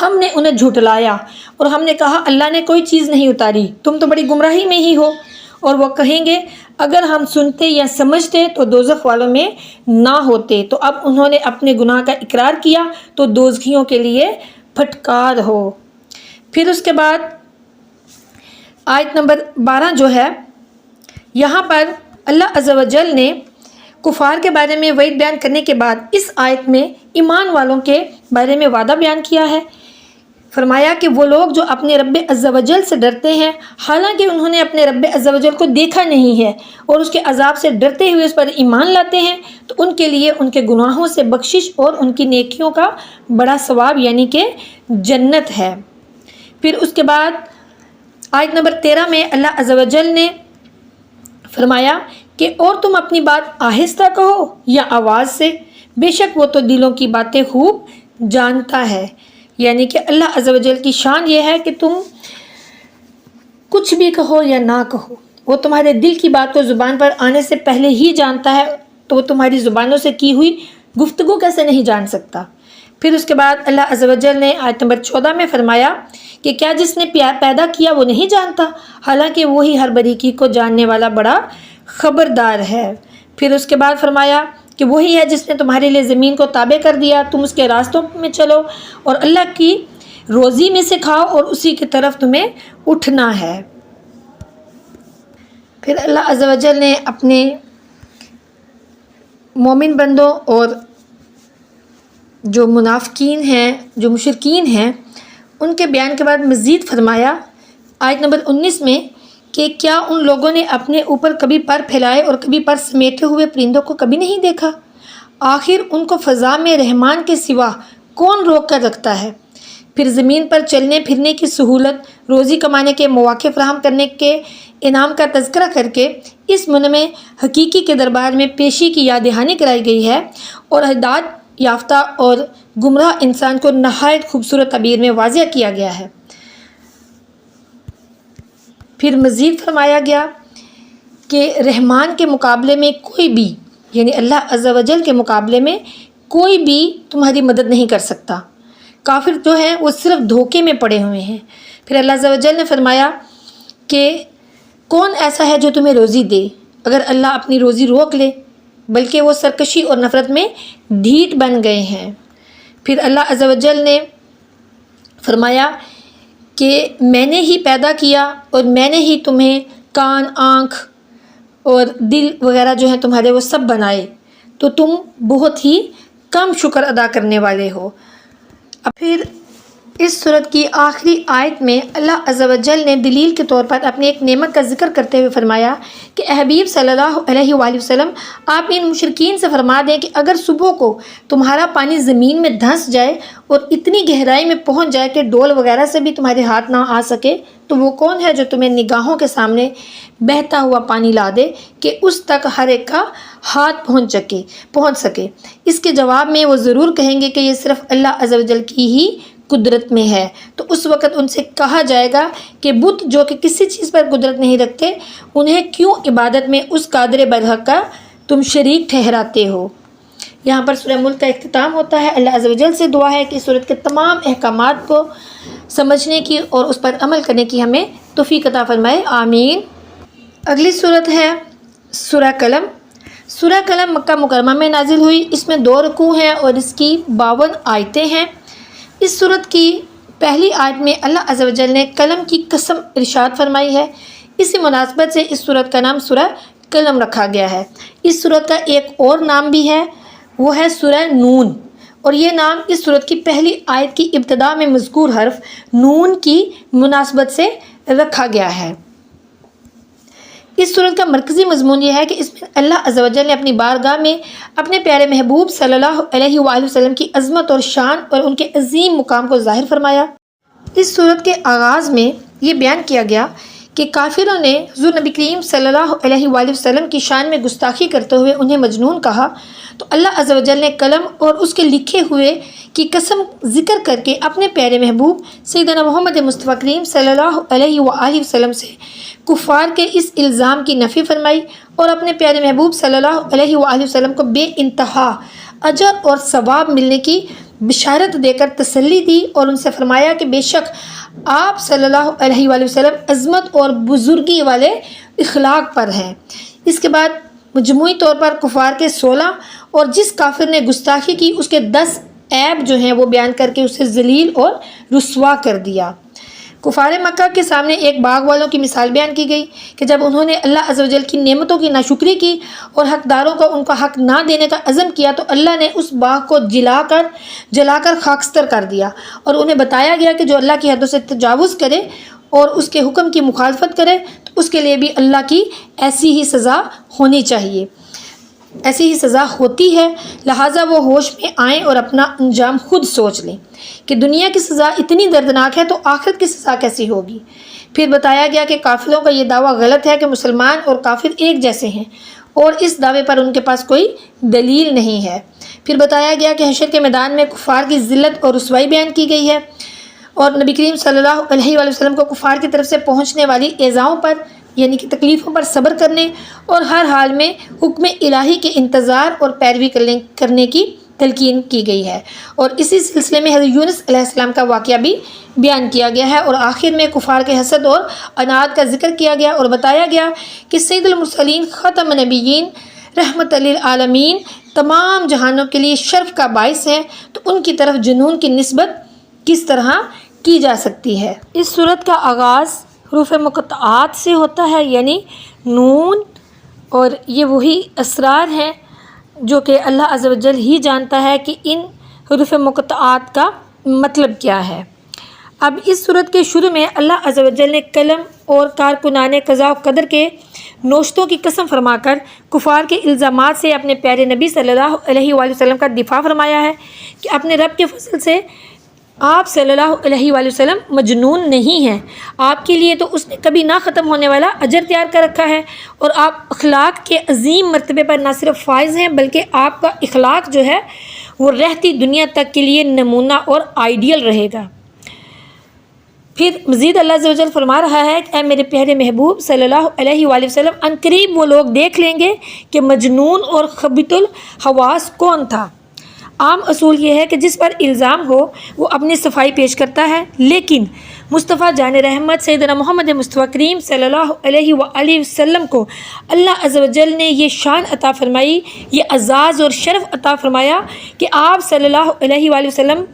ہم نے انہیں جھٹلایا اور ہم نے کہا اللہ نے کوئی چیز نہیں اتاری، تم تو بڑی گمراہی میں ہی ہو۔ اور وہ کہیں گے اگر ہم سنتے یا سمجھتے تو دوزخ والوں میں نہ ہوتے، تو اب انہوں نے اپنے گناہ کا اقرار کیا تو دوزخیوں کے لیے پھٹکار ہو۔ پھر اس کے بعد آیت نمبر 12 جو ہے، یہاں پر اللہ عز و جل نے کفار کے بارے میں وعید بیان کرنے کے بعد اس آیت میں ایمان والوں کے بارے میں وعدہ بیان کیا ہے فرمایا کہ وہ لوگ جو اپنے رب عز و جل سے ڈرتے ہیں حالانکہ انہوں نے اپنے رب عز و جل کو دیکھا نہیں ہے اور اس کے عذاب سے ڈرتے ہوئے اس پر ایمان لاتے ہیں تو ان کے لیے ان کے گناہوں سے بخشش اور ان کی نیکیوں کا بڑا ثواب یعنی کہ جنت ہے۔ پھر اس کے بعد آیت نمبر 13 میں اللہ عز و جل نے فرمایا کہ اور تم اپنی بات آہستہ کہو یا آواز سے، بے شک وہ تو دلوں کی باتیں خوب جانتا ہے۔ یعنی کہ اللہ عز و جل کی شان یہ ہے کہ تم کچھ بھی کہو یا نہ کہو، وہ تمہارے دل کی بات کو زبان پر آنے سے پہلے ہی جانتا ہے، تو وہ تمہاری زبانوں سے کی ہوئی گفتگو کیسے نہیں جان سکتا۔ پھر اس کے بعد اللہ عز و جل نے آیت نمبر 14 میں فرمایا کہ کیا جس نے پیدا کیا وہ نہیں جانتا، حالانکہ وہی ہر باریکی کو جاننے والا بڑا خبردار ہے۔ پھر اس کے بعد فرمایا کہ وہی ہے جس نے تمہارے لیے زمین کو تابع کر دیا، تم اس کے راستوں میں چلو اور اللہ کی روزی میں سے کھاؤ اور اسی کی طرف تمہیں اٹھنا ہے۔ پھر اللہ عز و جل نے اپنے مومن بندوں اور جو منافقین ہیں، جو مشرکین ہیں، ان کے بیان کے بعد مزید فرمایا آیت نمبر 19 میں کہ کیا ان لوگوں نے اپنے اوپر کبھی پر پھیلائے اور کبھی پر سمیٹے ہوئے پرندوں کو کبھی نہیں دیکھا؟ آخر ان کو فضا میں رحمان کے سوا کون روک کر رکھتا ہے؟ پھر زمین پر چلنے پھرنے کی سہولت، روزی کمانے کے مواقع فراہم کرنے کے انعام کا تذکرہ کر کے اس منع حقیقی کے دربار میں پیشی کی یاد دہانی کرائی گئی ہے اور ہدایت یافتہ اور گمراہ انسان کو نہایت خوبصورت تعبیر میں واضح کیا گیا ہے۔ پھر مزید فرمایا گیا کہ رحمان کے مقابلے میں کوئی بھی، یعنی اللہ عز و جل کے مقابلے میں کوئی بھی تمہاری مدد نہیں کر سکتا۔ کافر جو ہیں وہ صرف دھوکے میں پڑے ہوئے ہیں۔ پھر اللہ عز و جل نے فرمایا کہ کون ایسا ہے جو تمہیں روزی دے اگر اللہ اپنی روزی روک لے، بلکہ وہ سرکشی اور نفرت میں ڈھیٹ بن گئے ہیں۔ پھر اللہ عز و جل نے فرمایا کہ میں نے ہی پیدا کیا اور میں نے ہی تمہیں کان، آنکھ اور دل وغیرہ جو ہیں تمہارے وہ سب بنائے، تو تم بہت ہی کم شکر ادا کرنے والے ہو۔ پھر اس صورت کی آخری آیت میں اللہ عز و جل نے دلیل کے طور پر اپنی ایک نعمت کا ذکر کرتے ہوئے فرمایا کہ اے حبیب صلی اللہ علیہ وآلہ وسلم، آپ ان مشرکین سے فرما دیں کہ اگر صبح کو تمہارا پانی زمین میں دھنس جائے اور اتنی گہرائی میں پہنچ جائے کہ ڈول وغیرہ سے بھی تمہارے ہاتھ نہ آ سکے، تو وہ کون ہے جو تمہیں نگاہوں کے سامنے بہتا ہوا پانی لا دے کہ اس تک ہر ایک کا ہاتھ پہنچ سکے؟ اس کے جواب میں وہ ضرور کہیں گے کہ یہ صرف اللہ عز و جل کی ہی قدرت میں ہے۔ تو اس وقت ان سے کہا جائے گا کہ بت جو کہ کسی چیز پر قدرت نہیں رکھتے، انہیں کیوں عبادت میں اس قادر برحق کا تم شریک ٹھہراتے ہو؟ یہاں پر سورہ ملک کا اختتام ہوتا ہے۔ اللہ عز و جل سے دعا ہے کہ سورت کے تمام احکامات کو سمجھنے کی اور اس پر عمل کرنے کی ہمیں توفیق عطا فرمائے، آمین۔ اگلی سورت ہے سورہ قلم۔ سورہ قلم مکہ مکرمہ میں نازل ہوئی، اس میں 2 رکوع ہیں اور اس کی 52 آیتیں ہیں۔ اس سورت کی پہلی آیت میں اللہ عز و جل نے قلم کی قسم ارشاد فرمائی ہے۔ اسی مناسبت سے اس سورت کا نام سورہ قلم رکھا گیا ہے۔ اس سورت کا ایک اور نام بھی ہے، وہ ہے سورہ نون، اور یہ نام اس سورت کی پہلی آیت کی ابتدا میں مذکور حرف نون کی مناسبت سے رکھا گیا ہے۔ اس سورت کا مرکزی مضمون یہ ہے کہ اس میں اللہ عز و جل نے اپنی بارگاہ میں اپنے پیارے محبوب صلی اللہ علیہ وآلہ وسلم کی عظمت اور شان اور ان کے عظیم مقام کو ظاہر فرمایا۔ اس سورت کے آغاز میں یہ بیان کیا گیا کہ کافروں نے حضور نبی کریم صلی اللہ علیہ وآلہ وسلم کی شان میں گستاخی کرتے ہوئے انہیں مجنون کہا، تو اللہ عز و جل نے قلم اور اس کے لکھے ہوئے کی قسم ذکر کر کے اپنے پیارے محبوب سیدنا محمد مصطفیٰ کریم صلی اللہ علیہ وآلہ وسلم سے کفار کے اس الزام کی نفی فرمائی اور اپنے پیارے محبوب صلی اللہ علیہ وآلہ وسلم کو بے انتہا اجر اور ثواب ملنے کی بشارت دے کر تسلی دی اور ان سے فرمایا کہ بے شک آپ صلی اللہ علیہ وآلہ وسلم عظمت اور بزرگی والے اخلاق پر ہیں۔ اس کے بعد مجموعی طور پر کفار کے 16 اور جس کافر نے گستاخی کی اس کے 10 عیب جو ہیں وہ بیان کر کے اسے ذلیل اور رسوا کر دیا۔ کفار مکہ کے سامنے ایک باغ والوں کی مثال بیان کی گئی کہ جب انہوں نے اللہ عز و جل کی نعمتوں کی ناشکری کی اور حقداروں کو ان کا حق نہ دینے کا عزم کیا تو اللہ نے اس باغ کو جلا کر خاکستر کر دیا، اور انہیں بتایا گیا کہ جو اللہ کی حدوں سے تجاوز کرے اور اس کے حکم کی مخالفت کرے تو اس کے لیے بھی اللہ کی ایسی ہی سزا ہونی چاہیے، ایسی ہی سزا ہوتی ہے، لہٰذا وہ ہوش میں آئیں اور اپنا انجام خود سوچ لیں کہ دنیا کی سزا اتنی دردناک ہے تو آخرت کی سزا کیسی ہوگی۔ پھر بتایا گیا کہ کافروں کا یہ دعویٰ غلط ہے کہ مسلمان اور کافر ایک جیسے ہیں، اور اس دعوے پر ان کے پاس کوئی دلیل نہیں ہے۔ پھر بتایا گیا کہ حشر کے میدان میں کفار کی ذلت اور رسوائی بیان کی گئی ہے، اور نبی کریم صلی اللہ علیہ وآلہ وسلم کو کفار کی طرف سے پہنچنے والی ایذاؤں پر یعنی کہ تکلیفوں پر صبر کرنے اور ہر حال میں حکم الہی کے انتظار اور پیروی کرنے کی تلقین کی گئی ہے، اور اسی سلسلے میں حضرت یونس علیہ السلام کا واقعہ بھی بیان کیا گیا ہے، اور آخر میں کفار کے حسد اور عناد کا ذکر کیا گیا اور بتایا گیا کہ سید المرسلین خاتم النبیین رحمت للعالمین تمام جہانوں کے لیے شرف کا باعث ہیں، تو ان کی طرف جنون کی نسبت کس طرح کی جا سکتی ہے۔ اس صورت کا آغاز حروف مقطعات سے ہوتا ہے، یعنی نون، اور یہ وہی اسرار ہیں جو کہ اللہ عز و جل ہی جانتا ہے کہ ان حروف مقطعات کا مطلب کیا ہے۔ اب اس صورت کے شروع میں اللہ عز و جل نے قلم اور کارکنان قضاء و قدر کے نوشتوں کی قسم فرما کر کفار کے الزامات سے اپنے پیارے نبی صلی اللہ علیہ وآلہ وسلم کا دفاع فرمایا ہے کہ اپنے رب کے فضل سے آپ صلی اللہ علیہ وآلہ وسلم مجنون نہیں ہیں، آپ کے لیے تو اس نے کبھی نہ ختم ہونے والا اجر تیار کر رکھا ہے، اور آپ اخلاق کے عظیم مرتبے پر نہ صرف فائز ہیں بلکہ آپ کا اخلاق جو ہے وہ رہتی دنیا تک کے لیے نمونہ اور آئیڈیل رہے گا۔ پھر مزید اللہ عز و جل فرما رہا ہے کہ اے میرے پیارے محبوب صلی اللہ علیہ وآلہ وسلم، عنقریب وہ لوگ دیکھ لیں گے کہ مجنون اور خبیث الحواس کون تھا۔ عام اصول یہ ہے کہ جس پر الزام ہو وہ اپنی صفائی پیش کرتا ہے، لیکن مصطفیٰ جان رحمت سیدنا محمد مصطفیٰ کریم صلی اللہ علیہ وآلہ وسلم کو اللہ عز و جل نے یہ شان عطا فرمائی، یہ اعزاز اور شرف عطا فرمایا کہ آپ صلی اللہ علیہ وآلہ وسلم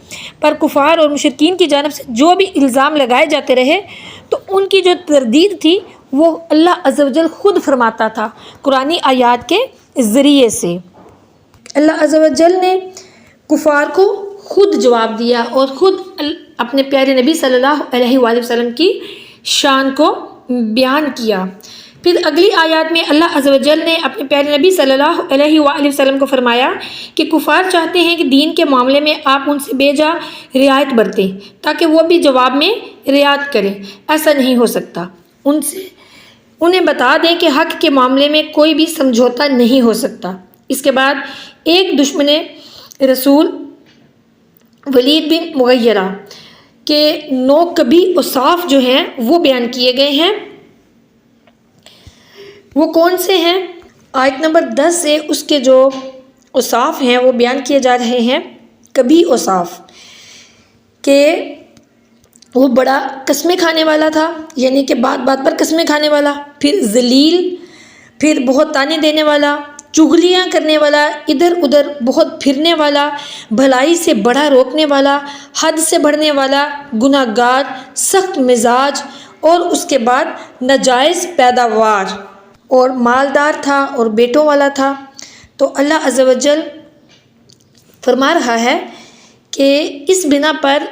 پر کفار اور مشرکین کی جانب سے جو بھی الزام لگائے جاتے رہے تو ان کی جو تردید تھی وہ اللہ عز و جل خود فرماتا تھا قرآنی آیات کے ذریعے سے۔ اللہ عز و جل نے کفار کو خود جواب دیا اور خود اپنے پیارے نبی صلی اللہ علیہ وآلہ وسلم کی شان کو بیان کیا۔ پھر اگلی آیات میں اللہ عز و جل نے اپنے پیارے نبی صلی اللہ علیہ وآلہ وسلم کو فرمایا کہ کفار چاہتے ہیں کہ دین کے معاملے میں آپ ان سے بے جا رعایت برتیں تاکہ وہ بھی جواب میں رعایت کریں، ایسا نہیں ہو سکتا۔ انہیں بتا دیں کہ حق کے معاملے میں کوئی بھی سمجھوتا نہیں ہو سکتا۔ اس کے بعد ایک دشمن رسول ولید بن مغیرہ کے 9 کبھی اوصاف جو ہیں وہ بیان کیے گئے ہیں۔ وہ کون سے ہیں؟ آیت نمبر 10 سے اس کے جو اوصاف ہیں وہ بیان کیے جا رہے ہیں۔ کبھی اوصاف کہ وہ بڑا قسمیں کھانے والا تھا، یعنی کہ بات بات پر قسمیں کھانے والا، پھر ذلیل، پھر بہت تانے دینے والا، چغلیاں کرنے والا، ادھر ادھر بہت پھرنے والا، بھلائی سے بڑا روکنے والا، حد سے بڑھنے والا، گناہ گار، سخت مزاج، اور اس کے بعد ناجائز پیداوار، اور مالدار تھا اور بیٹوں والا تھا۔ تو اللہ عز و جل فرما رہا ہے کہ اس بنا پر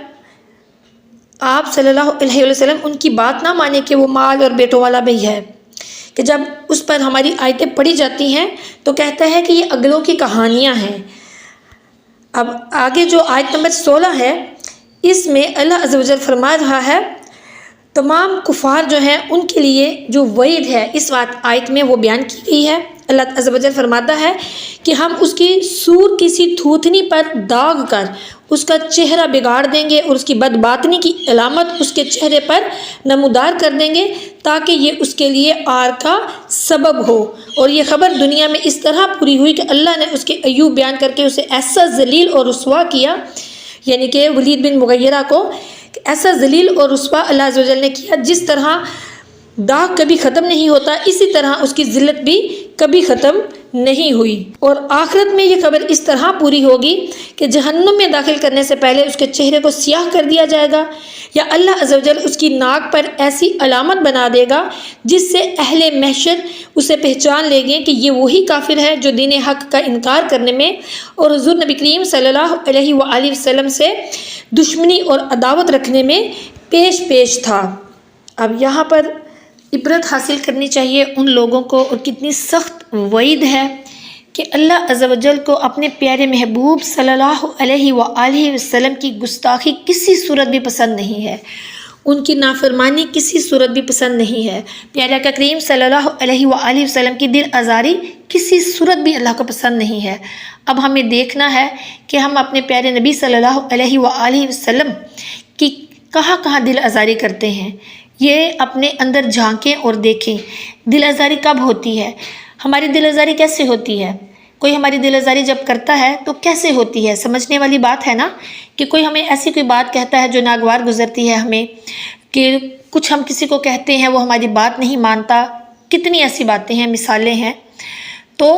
آپ صلی اللہ علیہ وسلم ان کی بات نہ مانے کہ وہ مال اور بیٹوں والا بھی ہے، کہ جب اس پر ہماری آیتیں پڑھی جاتی ہیں تو کہتا ہے کہ یہ اگلوں کی کہانیاں ہیں۔ اب آگے جو آیت نمبر 16 ہے اس میں اللہ عز و جل فرما رہا ہے تمام کفار جو ہیں ان کے لیے جو وعید ہے اس آیت میں وہ بیان کی گئی ہے۔ اللہ عز و جل فرماتا ہے کہ ہم اس کی سور کسی تھوتنی پر داغ کر اس کا چہرہ بگاڑ دیں گے اور اس کی بدباطنی کی علامت اس کے چہرے پر نمودار کر دیں گے تاکہ یہ اس کے لیے آر کا سبب ہو۔ اور یہ خبر دنیا میں اس طرح پوری ہوئی کہ اللہ نے اس کے عیوب بیان کر کے اسے ایسا ذلیل اور رسوا کیا، یعنی کہ ولید بن مغیرہ کو ایسا ذلیل اور رسوا اللہ عز و جل نے کیا، جس طرح داغ کبھی ختم نہیں ہوتا اسی طرح اس کی ذلت بھی کبھی ختم نہیں ہوئی، اور آخرت میں یہ خبر اس طرح پوری ہوگی کہ جہنم میں داخل کرنے سے پہلے اس کے چہرے کو سیاہ کر دیا جائے گا، یا اللہ عز و جل اس کی ناک پر ایسی علامت بنا دے گا جس سے اہل محشر اسے پہچان لیں گے کہ یہ وہی کافر ہے جو دین حق کا انکار کرنے میں اور حضور نبی کریم صلی اللہ علیہ وآلہ وسلم سے دشمنی اور عداوت رکھنے میں پیش تھا۔ اب یہاں پر عبرت حاصل کرنی چاہیے ان لوگوں کو، اور کتنی سخت وعید ہے کہ اللہ عز و جل کو اپنے پیارے محبوب صلی اللہ علیہ وآلہ وسلم کی گستاخی کسی صورت بھی پسند نہیں ہے، ان کی نافرمانی کسی صورت بھی پسند نہیں ہے، پیارے آقا کریم صلی اللہ علیہ وآلہ وسلم کی دل آزاری کسی صورت بھی اللہ کو پسند نہیں ہے۔ اب ہمیں دیکھنا ہے کہ ہم اپنے پیارے نبی صلی اللہ علیہ وآلہ وسلم کی کہاں کہاں دل آزاری کرتے ہیں، یہ اپنے اندر جھانکیں اور دیکھیں دل آزاری کب ہوتی ہے، ہماری دل آزاری کیسے ہوتی ہے، کوئی ہماری دل آزاری جب کرتا ہے تو کیسے ہوتی ہے، سمجھنے والی بات ہے نا، کہ کوئی ہمیں ایسی کوئی بات کہتا ہے جو ناگوار گزرتی ہے ہمیں، کہ کچھ ہم کسی کو کہتے ہیں وہ ہماری بات نہیں مانتا، کتنی ایسی باتیں ہیں، مثالیں ہیں۔ تو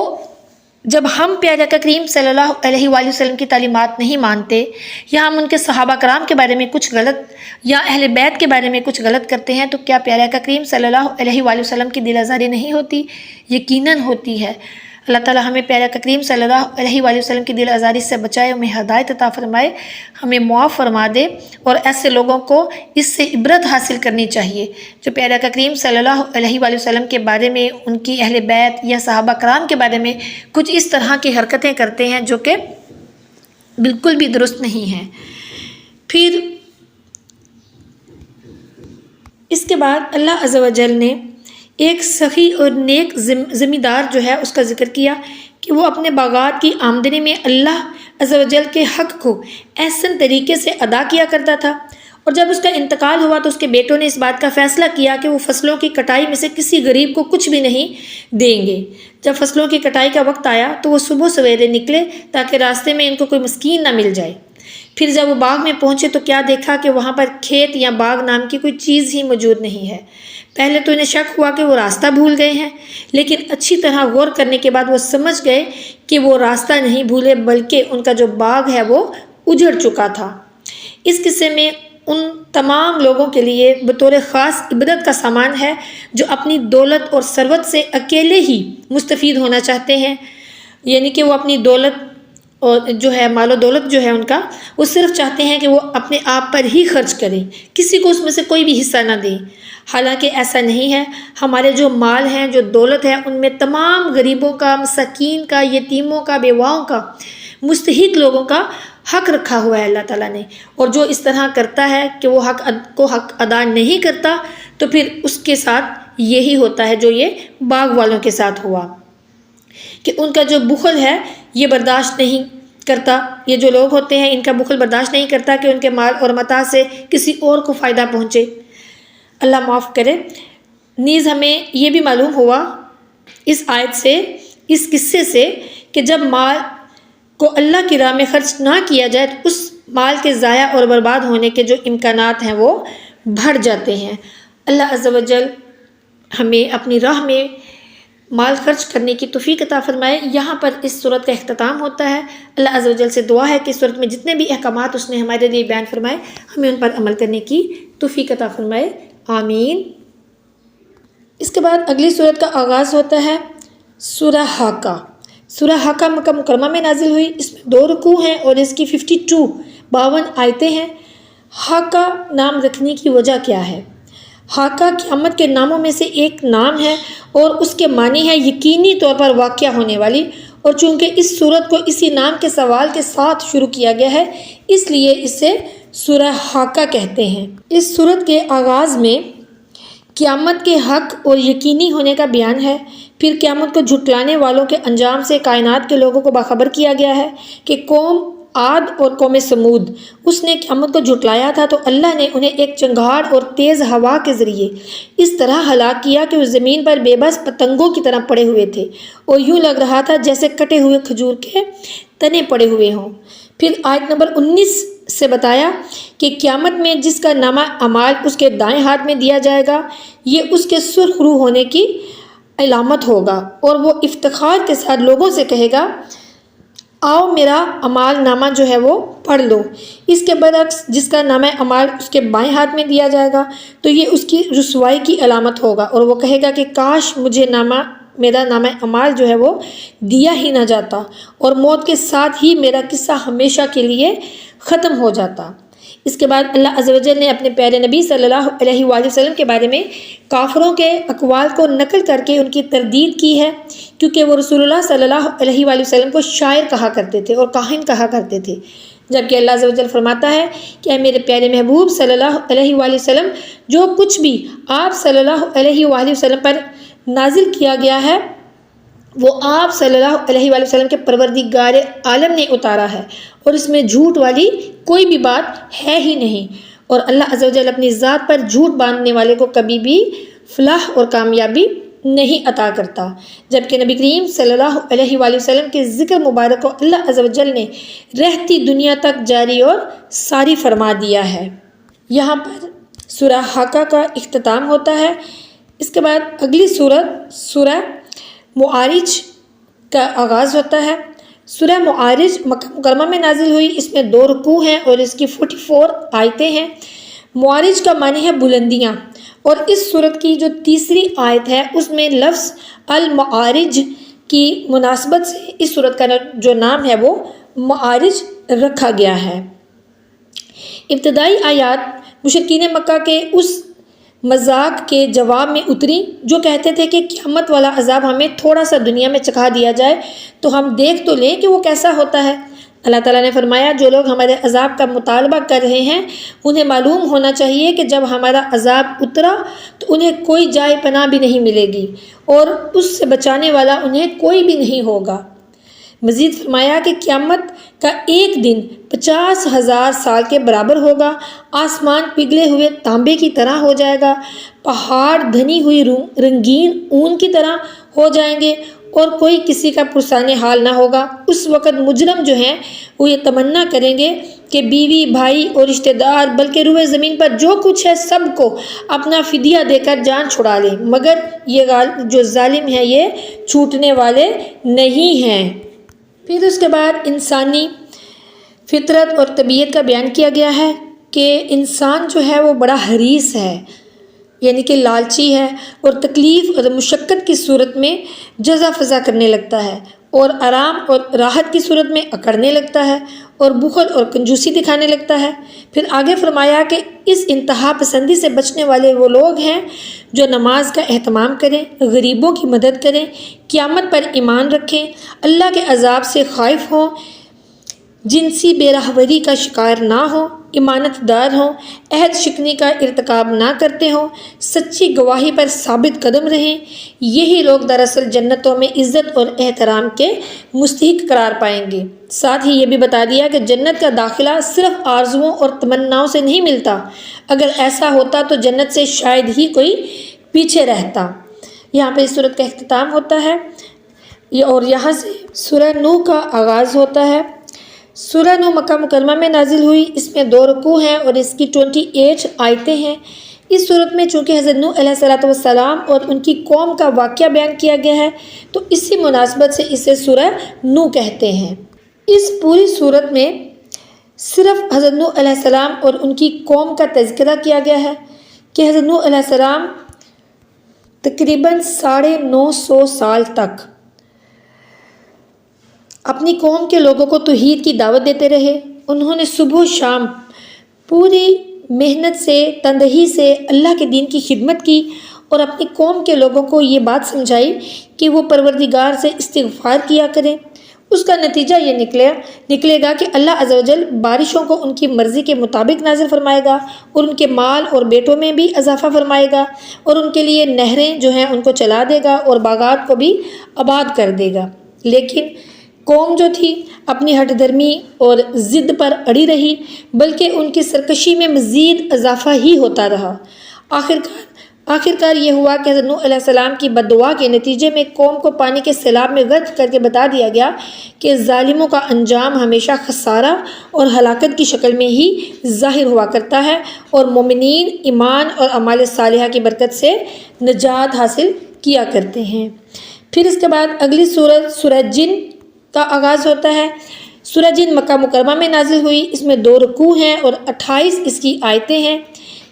جب ہم پیارے آقا کریم صلی اللہ علیہ وآلہ وسلم کی تعلیمات نہیں مانتے، یا ہم ان کے صحابہ کرام کے بارے میں کچھ غلط یا اہل بیت کے بارے میں کچھ غلط کرتے ہیں، تو کیا پیارے آقا کریم صلی اللہ علیہ وآلہ وسلم کی دل آزاری نہیں ہوتی؟ یقیناً ہوتی ہے۔ اللہ تعالیٰ ہمیں پیارے آقا کریم صلی اللہ علیہ وآلہ وسلم کی دل آزاری سے بچائے، ہمیں ہدایت عطا فرمائے، ہمیں معاف فرما دے، اور ایسے لوگوں کو اس سے عبرت حاصل کرنی چاہیے جو پیارے آقا کریم صلی اللہ علیہ وآلہ وسلم کے بارے میں، ان کی اہل بیت یا صحابہ کرام کے بارے میں کچھ اس طرح کی حرکتیں کرتے ہیں جو کہ بالکل بھی درست نہیں ہیں۔ پھر اس کے بعد اللہ عز و جل نے ایک سخی اور نیک زمیندار جو ہے اس کا ذکر کیا کہ وہ اپنے باغات کی آمدنی میں اللہ عز و جل کے حق کو احسن طریقے سے ادا کیا کرتا تھا، اور جب اس کا انتقال ہوا تو اس کے بیٹوں نے اس بات کا فیصلہ کیا کہ وہ فصلوں کی کٹائی میں سے کسی غریب کو کچھ بھی نہیں دیں گے۔ جب فصلوں کی کٹائی کا وقت آیا تو وہ صبح سویرے نکلے تاکہ راستے میں ان کو کوئی مسکین نہ مل جائے۔ پھر جب وہ باغ میں پہنچے تو کیا دیکھا کہ وہاں پر کھیت یا باغ نام کی کوئی چیز ہی موجود نہیں ہے۔ پہلے تو انہیں شک ہوا کہ وہ راستہ بھول گئے ہیں، لیکن اچھی طرح غور کرنے کے بعد وہ سمجھ گئے کہ وہ راستہ نہیں بھولے بلکہ ان کا جو باغ ہے وہ اجڑ چکا تھا۔ اس قصے میں ان تمام لوگوں کے لیے بطور خاص عبرت کا سامان ہے جو اپنی دولت اور ثروت سے اکیلے ہی مستفید ہونا چاہتے ہیں، یعنی کہ وہ اپنی دولت اور جو ہے مال و دولت جو ہے ان کا، وہ صرف چاہتے ہیں کہ وہ اپنے آپ پر ہی خرچ کریں، کسی کو اس میں سے کوئی بھی حصہ نہ دیں۔ حالانکہ ایسا نہیں ہے، ہمارے جو مال ہیں، جو دولت ہے، ان میں تمام غریبوں کا، مساکین کا، یتیموں کا، بیواؤں کا، مستحق لوگوں کا حق رکھا ہوا ہے اللہ تعالیٰ نے، اور جو اس طرح کرتا ہے کہ وہ حق ادا نہیں کرتا تو پھر اس کے ساتھ یہی ہوتا ہے جو یہ باغ والوں کے ساتھ ہوا کہ ان کا جو بخل ہے یہ برداشت نہیں کرتا، یہ جو لوگ ہوتے ہیں ان کا بخل برداشت نہیں کرتا کہ ان کے مال اور متاع سے کسی اور کو فائدہ پہنچے، اللہ معاف کرے۔ نیز ہمیں یہ بھی معلوم ہوا اس آیت سے، اس قصے سے، کہ جب مال کو اللہ کی راہ میں خرچ نہ کیا جائے تو اس مال کے ضائع اور برباد ہونے کے جو امکانات ہیں وہ بڑھ جاتے ہیں۔ اللہ عز و جل ہمیں اپنی راہ میں مال خرچ کرنے کی توفیق عطا فرمائے۔ یہاں پر اس صورت کا اختتام ہوتا ہے۔ اللہ عز و جل سے دعا ہے کہ اس صورت میں جتنے بھی احکامات اس نے ہمارے لیے بیان فرمائے ہمیں ان پر عمل کرنے کی توفیق عطا فرمائے، آمین۔ اس کے بعد اگلی صورت کا آغاز ہوتا ہے سورہ حاقہ۔ سورہ حاقہ مکہ مکرمہ میں نازل ہوئی، اس میں 2 رکوع ہیں اور اس کی 52 آیتیں ہیں۔ حاقہ نام رکھنے کی وجہ کیا ہے؟ حاقہ قیامت کے ناموں میں سے ایک نام ہے اور اس کے معنی ہے یقینی طور پر واقع ہونے والی، اور چونکہ اس سورت کو اسی نام کے سوال کے ساتھ شروع کیا گیا ہے اس لیے اسے سورہ حاقہ کہتے ہیں۔ اس سورت کے آغاز میں قیامت کے حق اور یقینی ہونے کا بیان ہے، پھر قیامت کو جھٹلانے والوں کے انجام سے کائنات کے لوگوں کو باخبر کیا گیا ہے کہ قوم عاد اور قوم سمود اس نے قیامت کو جھٹلایا تھا تو اللہ نے انہیں ایک چنگھاڑ اور تیز ہوا کے ذریعے اس طرح ہلاک کیا کہ وہ زمین پر بے بس پتنگوں کی طرح پڑے ہوئے تھے اور یوں لگ رہا تھا جیسے کٹے ہوئے کھجور کے تنے پڑے ہوئے ہوں۔ پھر آیت نمبر 19 سے بتایا کہ قیامت میں جس کا نامہ اعمال اس کے دائیں ہاتھ میں دیا جائے گا، یہ اس کے سرخ روح ہونے کی علامت ہوگا، اور وہ افتخار کے ساتھ لوگوں سے کہے گا آؤ میرا اعمال نامہ جو ہے وہ پڑھ لو۔ اس کے برعکس جس کا نامہ اعمال اس کے بائیں ہاتھ میں دیا جائے گا تو یہ اس کی رسوائی کی علامت ہوگا، اور وہ کہے گا کہ کاش مجھے میرا نامہ اعمال جو ہے وہ دیا ہی نہ جاتا، اور موت کے ساتھ ہی میرا قصہ ہمیشہ کے لیے ختم ہو جاتا۔ اس کے بعد اللہ عز و جل نے اپنے پیارے نبی صلی اللہ علیہ وآلہ وسلم کے بارے میں کافروں کے اقوال کو نقل کر کے ان کی تردید کی ہے، کیونکہ وہ رسول اللہ صلی اللہ علیہ وآلہ وسلم کو شاعر کہا کرتے تھے اور کاہن کہا کرتے تھے، جبکہ اللہ عز و جل فرماتا ہے کہ اے میرے پیارے محبوب صلی اللہ علیہ وآلہ وسلم، جو کچھ بھی آپ صلی اللہ علیہ وآلہ وسلم پر نازل کیا گیا ہے وہ آپ صلی اللہ علیہ وآلہ وسلم کے پروردگار عالم نے اتارا ہے، اور اس میں جھوٹ والی کوئی بھی بات ہے ہی نہیں، اور اللہ عز و جل اپنی ذات پر جھوٹ باندھنے والے کو کبھی بھی فلاح اور کامیابی نہیں عطا کرتا۔ جبکہ نبی کریم صلی اللہ علیہ وآلہ وسلم کے ذکر مبارک کو اللہ عز و جل نے رہتی دنیا تک جاری اور ساری فرما دیا ہے۔ یہاں پر سورہ حاقہ کا اختتام ہوتا ہے۔ اس کے بعد اگلی سورت سورہ معارج کا آغاز ہوتا ہے۔ سورہ معارج مکہ مکرمہ میں نازل ہوئی، اس میں 2 رکوع ہیں اور اس کی 44 آیتیں ہیں۔ معارج کا معنی ہے بلندیاں، اور اس سورت کی جو تیسری آیت ہے اس میں لفظ المعارج کی مناسبت سے اس سورت کا جو نام ہے وہ معارج رکھا گیا ہے۔ ابتدائی آیات مشرکین مکہ کے اس مذاق کے جواب میں اتری جو کہتے تھے کہ قیامت والا عذاب ہمیں تھوڑا سا دنیا میں چکھا دیا جائے تو ہم دیکھ تو لیں کہ وہ کیسا ہوتا ہے۔ اللہ تعالیٰ نے فرمایا جو لوگ ہمارے عذاب کا مطالبہ کر رہے ہیں انہیں معلوم ہونا چاہیے کہ جب ہمارا عذاب اترا تو انہیں کوئی جائے پناہ بھی نہیں ملے گی، اور اس سے بچانے والا انہیں کوئی بھی نہیں ہوگا۔ مزید فرمایا کہ قیامت کا ایک دن 50,000 سال کے برابر ہوگا، آسمان پگھلے ہوئے تانبے کی طرح ہو جائے گا، پہاڑ دھنی ہوئی رنگین اون کی طرح ہو جائیں گے، اور کوئی کسی کا پرسان حال نہ ہوگا۔ اس وقت مجرم جو ہیں وہ یہ تمنا کریں گے کہ بیوی، بھائی اور رشتہ دار بلکہ روئے زمین پر جو کچھ ہے سب کو اپنا فدیہ دے کر جان چھڑا لیں، مگر یہ جو ظالم ہیں یہ چھوٹنے والے نہیں ہیں۔ پھر اس کے بعد انسانی فطرت اور طبیعت کا بیان کیا گیا ہے کہ انسان جو ہے وہ بڑا حریص ہے، یعنی کہ لالچی ہے، اور تکلیف اور مشقت کی صورت میں جزا فضا کرنے لگتا ہے، اور آرام اور راحت کی صورت میں اکڑنے لگتا ہے، اور بخل اور کنجوسی دکھانے لگتا ہے۔ پھر آگے فرمایا کہ اس انتہا پسندی سے بچنے والے وہ لوگ ہیں جو نماز کا اہتمام کریں، غریبوں کی مدد کریں، قیامت پر ایمان رکھیں، اللہ کے عذاب سے خائف ہوں، جنسی بے راہوری کا شکار نہ ہوں، امانت دار ہوں، عہد شکنی کا ارتکاب نہ کرتے ہوں، سچی گواہی پر ثابت قدم رہیں، یہی لوگ دراصل جنتوں میں عزت اور احترام کے مستحق قرار پائیں گے۔ ساتھ ہی یہ بھی بتا دیا کہ جنت کا داخلہ صرف آرزوؤں اور تمناؤں سے نہیں ملتا، اگر ایسا ہوتا تو جنت سے شاید ہی کوئی پیچھے رہتا۔ یہاں پہ اس سورت کا اختتام ہوتا ہے، اور یہاں سے سورہ نوح کا آغاز ہوتا ہے۔ سورہ نوح مکہ مکرمہ میں نازل ہوئی، اس میں 2 رکوع ہیں اور اس کی 28 آیتیں ہیں۔ اس صورت میں چونکہ حضرت نوح علیہ السلام اور ان کی قوم کا واقعہ بیان کیا گیا ہے تو اسی مناسبت سے اسے سورہ نوح کہتے ہیں۔ اس پوری صورت میں صرف حضرت نوح علیہ السلام اور ان کی قوم کا تذکرہ کیا گیا ہے کہ حضرت نوح علیہ السلام تقریباً 950 سال تک اپنی قوم کے لوگوں کو توحید کی دعوت دیتے رہے۔ انہوں نے صبح و شام پوری محنت سے، تندہی سے اللہ کے دین کی خدمت کی اور اپنی قوم کے لوگوں کو یہ بات سمجھائی کہ وہ پروردگار سے استغفار کیا کریں۔ اس کا نتیجہ یہ نکلے گا کہ اللہ عز و جل بارشوں کو ان کی مرضی کے مطابق نازل فرمائے گا، اور ان کے مال اور بیٹوں میں بھی اضافہ فرمائے گا، اور ان کے لیے نہریں جو ہیں ان کو چلا دے گا اور باغات کو بھی آباد کر دے گا۔ لیکن قوم جو تھی اپنی ہٹ درمی اور ضد پر اڑی رہی، بلکہ ان کی سرکشی میں مزید اضافہ ہی ہوتا رہا۔ آخرکار یہ ہوا کہ حضرت نوح علیہ السلام کی بد دعا کے نتیجے میں قوم کو پانی کے سیلاب میں غرق کر کے بتا دیا گیا کہ ظالموں کا انجام ہمیشہ خسارہ اور ہلاکت کی شکل میں ہی ظاہر ہوا کرتا ہے، اور مومنین ایمان اور اعمال صالحہ کی برکت سے نجات حاصل کیا کرتے ہیں۔ پھر اس کے بعد اگلی سورت سورہ جن کا آغاز ہوتا ہے۔ سورہ جن مکہ مکرمہ میں نازل ہوئی، اس میں 2 رکوع ہیں اور 28 اس کی آیتیں ہیں۔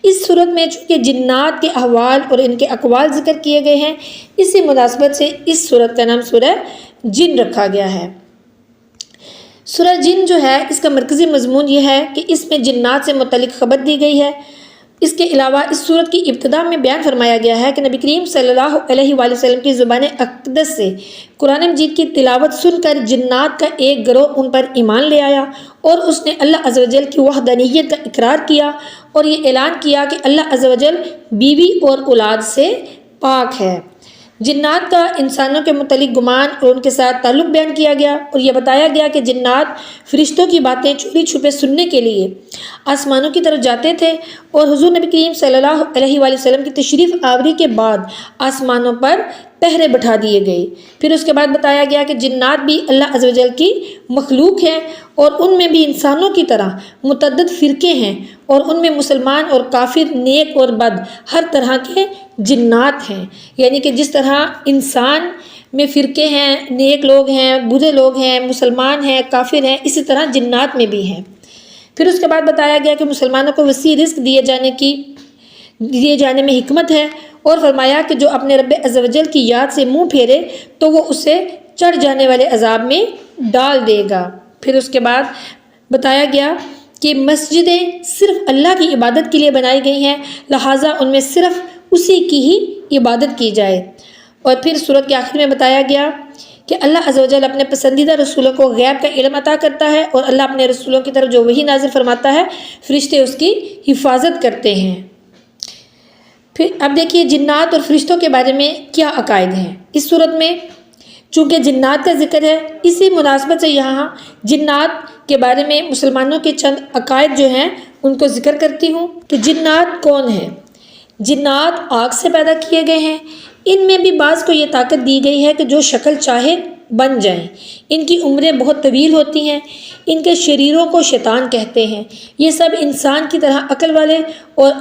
اس صورت میں چونکہ جنات کے احوال اور ان کے اقوال ذکر کیے گئے ہیں، اسی مناسبت سے اس صورت کا نام سورہ جن رکھا گیا ہے۔ سورہ جن جو ہے اس کا مرکزی مضمون یہ ہے کہ اس میں جنات سے متعلق خبر دی گئی ہے۔ اس کے علاوہ اس صورت کی ابتدا میں بیان فرمایا گیا ہے کہ نبی کریم صلی اللہ علیہ وآلہ وسلم کی زبان اقدس سے قرآن مجید کی تلاوت سن کر جنات کا ایک گروہ ان پر ایمان لے آیا اور اس نے اللہ عز و جل کی وحدانیت کا اقرار کیا اور یہ اعلان کیا کہ اللہ عز و جل بیوی اور اولاد سے پاک ہے۔ جنات کا انسانوں کے متعلق گمان اور ان کے ساتھ تعلق بیان کیا گیا اور یہ بتایا گیا کہ جنات فرشتوں کی باتیں چوری چھپے سننے کے لیے آسمانوں کی طرف جاتے تھے اور حضور نبی کریم صلی اللہ علیہ وآلہ وسلم کی تشریف آوری کے بعد آسمانوں پر پہرے بٹھا دیے گئے۔ پھر اس کے بعد بتایا گیا کہ جنات بھی اللہ عز و جل کی مخلوق ہیں اور ان میں بھی انسانوں کی طرح متعدد فرقے ہیں اور ان میں مسلمان اور کافر، نیک اور بد ہر طرح کے جنات ہیں۔ یعنی کہ جس طرح انسان میں فرقے ہیں، نیک لوگ ہیں، برے لوگ ہیں، مسلمان ہیں، کافر ہیں، اسی طرح جنات میں بھی ہیں۔ پھر اس کے بعد بتایا گیا کہ مسلمانوں کو وسیع رزق دیے جانے میں حکمت ہے اور فرمایا کہ جو اپنے رب عز و جل کی یاد سے منہ پھیرے تو وہ اسے چڑھ جانے والے عذاب میں ڈال دے گا۔ پھر اس کے بعد بتایا گیا کہ مسجدیں صرف اللہ کی عبادت کے لیے بنائی گئی ہیں، لہٰذا ان میں صرف اسی کی ہی عبادت کی جائے۔ اور پھر سورت کے آخر میں بتایا گیا کہ اللہ عز و جل اپنے پسندیدہ رسولوں کو غیب کا علم عطا کرتا ہے اور اللہ اپنے رسولوں کی طرف جو وحی نازل فرماتا ہے فرشتے اس کی حفاظت کرتے ہیں۔ پھر اب دیکھیے جنات اور فرشتوں کے بارے میں کیا عقائد ہیں۔ اس صورت میں چونکہ جنات کا ذکر ہے، اسی مناسبت سے یہاں جنات کے بارے میں مسلمانوں کے چند عقائد جو ہیں ان کو ذکر کرتی ہوں کہ جنات کون ہیں۔ جنات آگ سے پیدا کیے گئے ہیں۔ ان میں بھی بعض کو یہ طاقت دی گئی ہے کہ جو شکل چاہے بن جائیں۔ ان کی عمریں بہت طویل ہوتی ہیں۔ ان کے شریروں کو شیطان کہتے ہیں۔ یہ سب انسان کی طرح عقل والے اور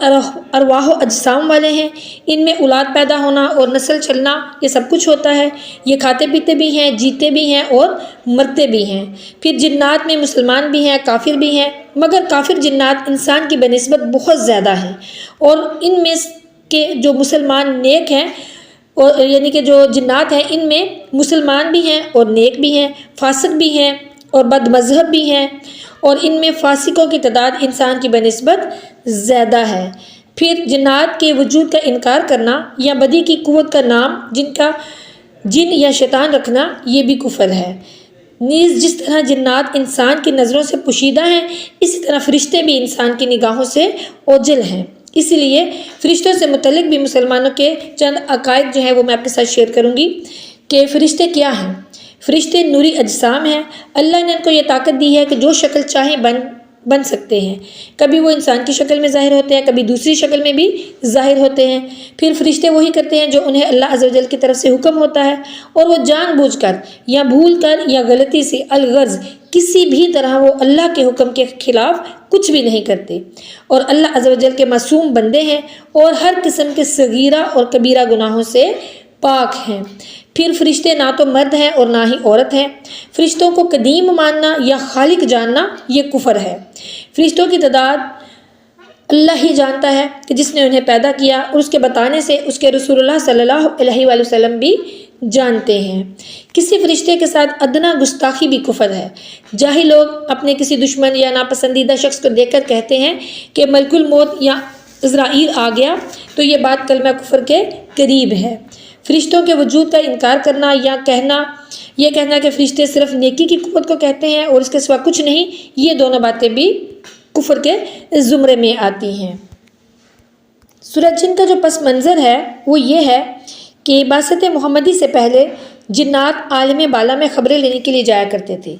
ارواح و اجسام والے ہیں۔ ان میں اولاد پیدا ہونا اور نسل چلنا یہ سب کچھ ہوتا ہے۔ یہ کھاتے پیتے بھی ہیں، جیتے بھی ہیں اور مرتے بھی ہیں۔ پھر جنات میں مسلمان بھی ہیں، کافر بھی ہیں، مگر کافر جنات انسان کی بنسبت بہت زیادہ ہیں اور ان میں کے جو مسلمان نیک ہیں اور یعنی کہ جو جنات ہیں ان میں مسلمان بھی ہیں اور نیک بھی ہیں، فاسق بھی ہیں اور بد مذہب بھی ہیں، اور ان میں فاسقوں کی تعداد انسان کی بنسبت زیادہ ہے۔ پھر جنات کے وجود کا انکار کرنا یا بدی کی قوت کا نام جن یا شیطان رکھنا یہ بھی کفر ہے۔ نیز جس طرح جنات انسان کی نظروں سے پوشیدہ ہیں، اسی طرح فرشتے بھی انسان کی نگاہوں سے اوجھل ہیں۔ اسی لیے فرشتوں سے متعلق بھی مسلمانوں کے چند عقائد جو ہیں وہ میں آپ کے ساتھ شیئر کروں گی کہ فرشتے کیا ہیں۔ فرشتے نوری اجسام ہیں۔ اللہ نے ان کو یہ طاقت دی ہے کہ جو شکل چاہیں بن سکتے ہیں۔ کبھی وہ انسان کی شکل میں ظاہر ہوتے ہیں، کبھی دوسری شکل میں بھی ظاہر ہوتے ہیں۔ پھر فرشتے وہی کرتے ہیں جو انہیں اللہ عز و جل کی طرف سے حکم ہوتا ہے اور وہ جان بوجھ کر یا بھول کر یا غلطی سے الغرض کسی بھی طرح وہ اللہ کے حکم کے خلاف کچھ بھی نہیں کرتے اور اللہ عز و جل کے معصوم بندے ہیں اور ہر قسم کے صغیرہ اور کبیرہ گناہوں سے پاک ہیں۔ پھر فرشتے نہ تو مرد ہیں اور نہ ہی عورت ہیں۔ فرشتوں کو قدیم ماننا یا خالق جاننا یہ کفر ہے۔ فرشتوں کی تعداد اللہ ہی جانتا ہے کہ جس نے انہیں پیدا کیا اور اس کے بتانے سے اس کے رسول اللہ صلی اللہ علیہ وآلہ وسلم بھی جانتے ہیں۔ کسی فرشتے کے ساتھ ادنا گستاخی بھی کفر ہے۔ جاہل لوگ اپنے کسی دشمن یا ناپسندیدہ شخص کو دیکھ کر کہتے ہیں کہ ملک الموت یا عزرائیل آ گیا، تو یہ بات کلمہ کفر کے قریب ہے۔ فرشتوں کے وجود کا انکار کرنا یا یہ کہنا کہ فرشتے صرف نیکی کی قوت کو کہتے ہیں اور اس کے سوا کچھ نہیں، یہ دونوں باتیں بھی کفر کے زمرے میں آتی ہیں۔ سورہ جن کا جو پس منظر ہے وہ یہ ہے کہ بعثت محمدی سے پہلے جنات عالم بالا میں خبریں لینے کے لیے جایا کرتے تھے،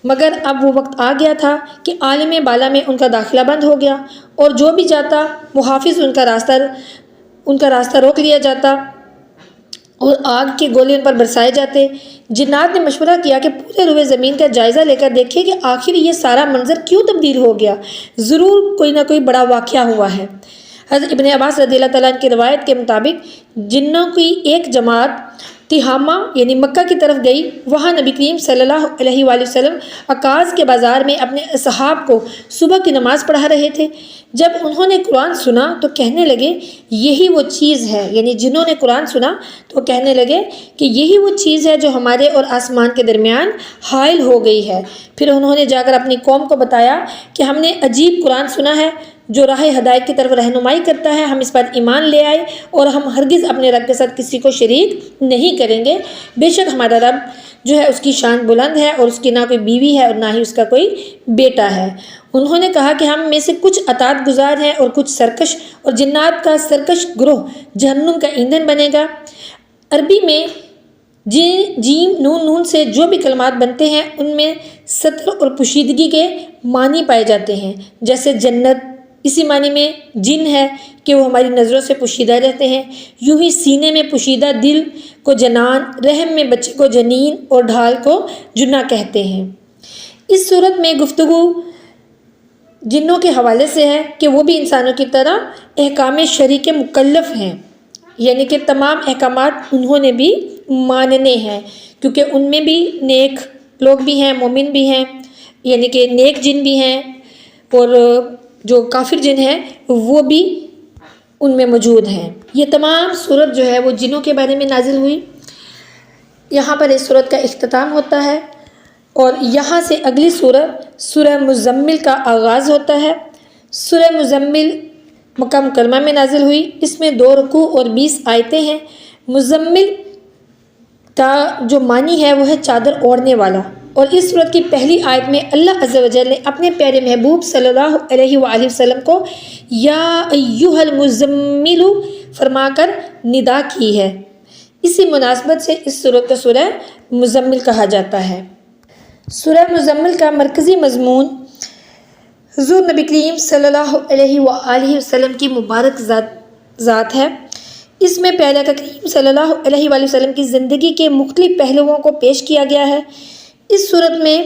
مگر اب وہ وقت آ گیا تھا کہ عالم بالا میں ان کا داخلہ بند ہو گیا اور جو بھی جاتا محافظ ان کا راستہ روک لیا جاتا اور آگ کے گولے ان پر برسائے جاتے۔ جنات نے مشورہ کیا کہ پورے روئے زمین کا جائزہ لے کر دیکھیں کہ آخر یہ سارا منظر کیوں تبدیل ہو گیا، ضرور کوئی نہ کوئی بڑا واقعہ ہوا ہے۔ حضرت ابن عباس رضی اللہ تعالیٰ عنہ کی روایت کے مطابق جنوں کی ایک جماعت تہامہ یعنی مکہ کی طرف گئی، وہاں نبی کریم صلی اللہ علیہ وآلہ وسلم عکاظ کے بازار میں اپنے اصحاب کو صبح کی نماز پڑھا رہے تھے۔ جب انہوں نے قرآن سنا تو کہنے لگے یہی وہ چیز ہے، یعنی جنہوں نے قرآن سنا تو کہنے لگے کہ یہی وہ چیز ہے جو ہمارے اور آسمان کے درمیان حائل ہو گئی ہے۔ پھر انہوں نے جا کر اپنی قوم کو بتایا کہ ہم نے عجیب قرآن سنا ہے جو راہ ہدایت کی طرف رہنمائی کرتا ہے، ہم اس پر ایمان لے آئے اور ہم ہرگز اپنے رب کے ساتھ کسی کو شریک نہیں کریں گے۔ بے شک ہمارا رب جو ہے اس کی شان بلند ہے اور اس کی نہ کوئی بیوی ہے اور نہ ہی اس کا کوئی بیٹا ہے۔ انہوں نے کہا کہ ہم میں سے کچھ اطاعت گزار ہیں اور کچھ سرکش، اور جنات کا سرکش گروہ جہنم کا ایندھن بنے گا۔ عربی میں جیم نون سے جو بھی کلمات بنتے ہیں ان میں ستر اور پوشیدگی کے معنی پائے جاتے ہیں، جیسے جنت اسی معنی میں جن ہے کہ وہ ہماری نظروں سے پوشیدہ رہتے ہیں، یوں ہی سینے میں پوشیدہ دل کو جنان، رحم میں بچے کو جنین اور ڈھال کو جنا کہتے ہیں۔ اس صورت میں گفتگو جنوں کے حوالے سے ہے کہ وہ بھی انسانوں کی طرح احکام شرعی کے مکلف ہیں، یعنی کہ تمام احکامات انہوں نے بھی ماننے ہیں، کیونکہ ان میں بھی نیک لوگ بھی ہیں، مومن بھی ہیں، یعنی کہ نیک جن بھی ہیں، اور جو کافر جن ہیں وہ بھی ان میں موجود ہیں۔ یہ تمام صورت جو ہے وہ جنوں کے بارے میں نازل ہوئی۔ یہاں پر اس صورت کا اختتام ہوتا ہے اور یہاں سے اگلی صورت سورہ مزمل کا آغاز ہوتا ہے۔ سورہ مزمل مکہ مکرمہ میں نازل ہوئی، اس میں 2 رکوع اور 20 آیتیں ہیں۔ مزمل کا جو معنی ہے وہ ہے چادر اوڑھنے والا، اور اس صورت کی پہلی آیت میں اللہ عز و جل نے اپنے پیارے محبوب صلی اللہ علیہ وآلہ وسلم کو یا ایھا المزمل فرما کر ندا کی ہے۔ اسی مناسبت سے اس صورت کو سورہ مزمل کہا جاتا ہے۔ سورہ مزمل کا مرکزی مضمون حضور نبی کریم صلی اللہ علیہ وآلہ وسلم کی مبارک ذات ہے۔ اس میں پیارے کریم صلی اللہ علیہ وآلہ وسلم کی زندگی کے مختلف پہلوؤں کو پیش کیا گیا ہے۔ اس صورت میں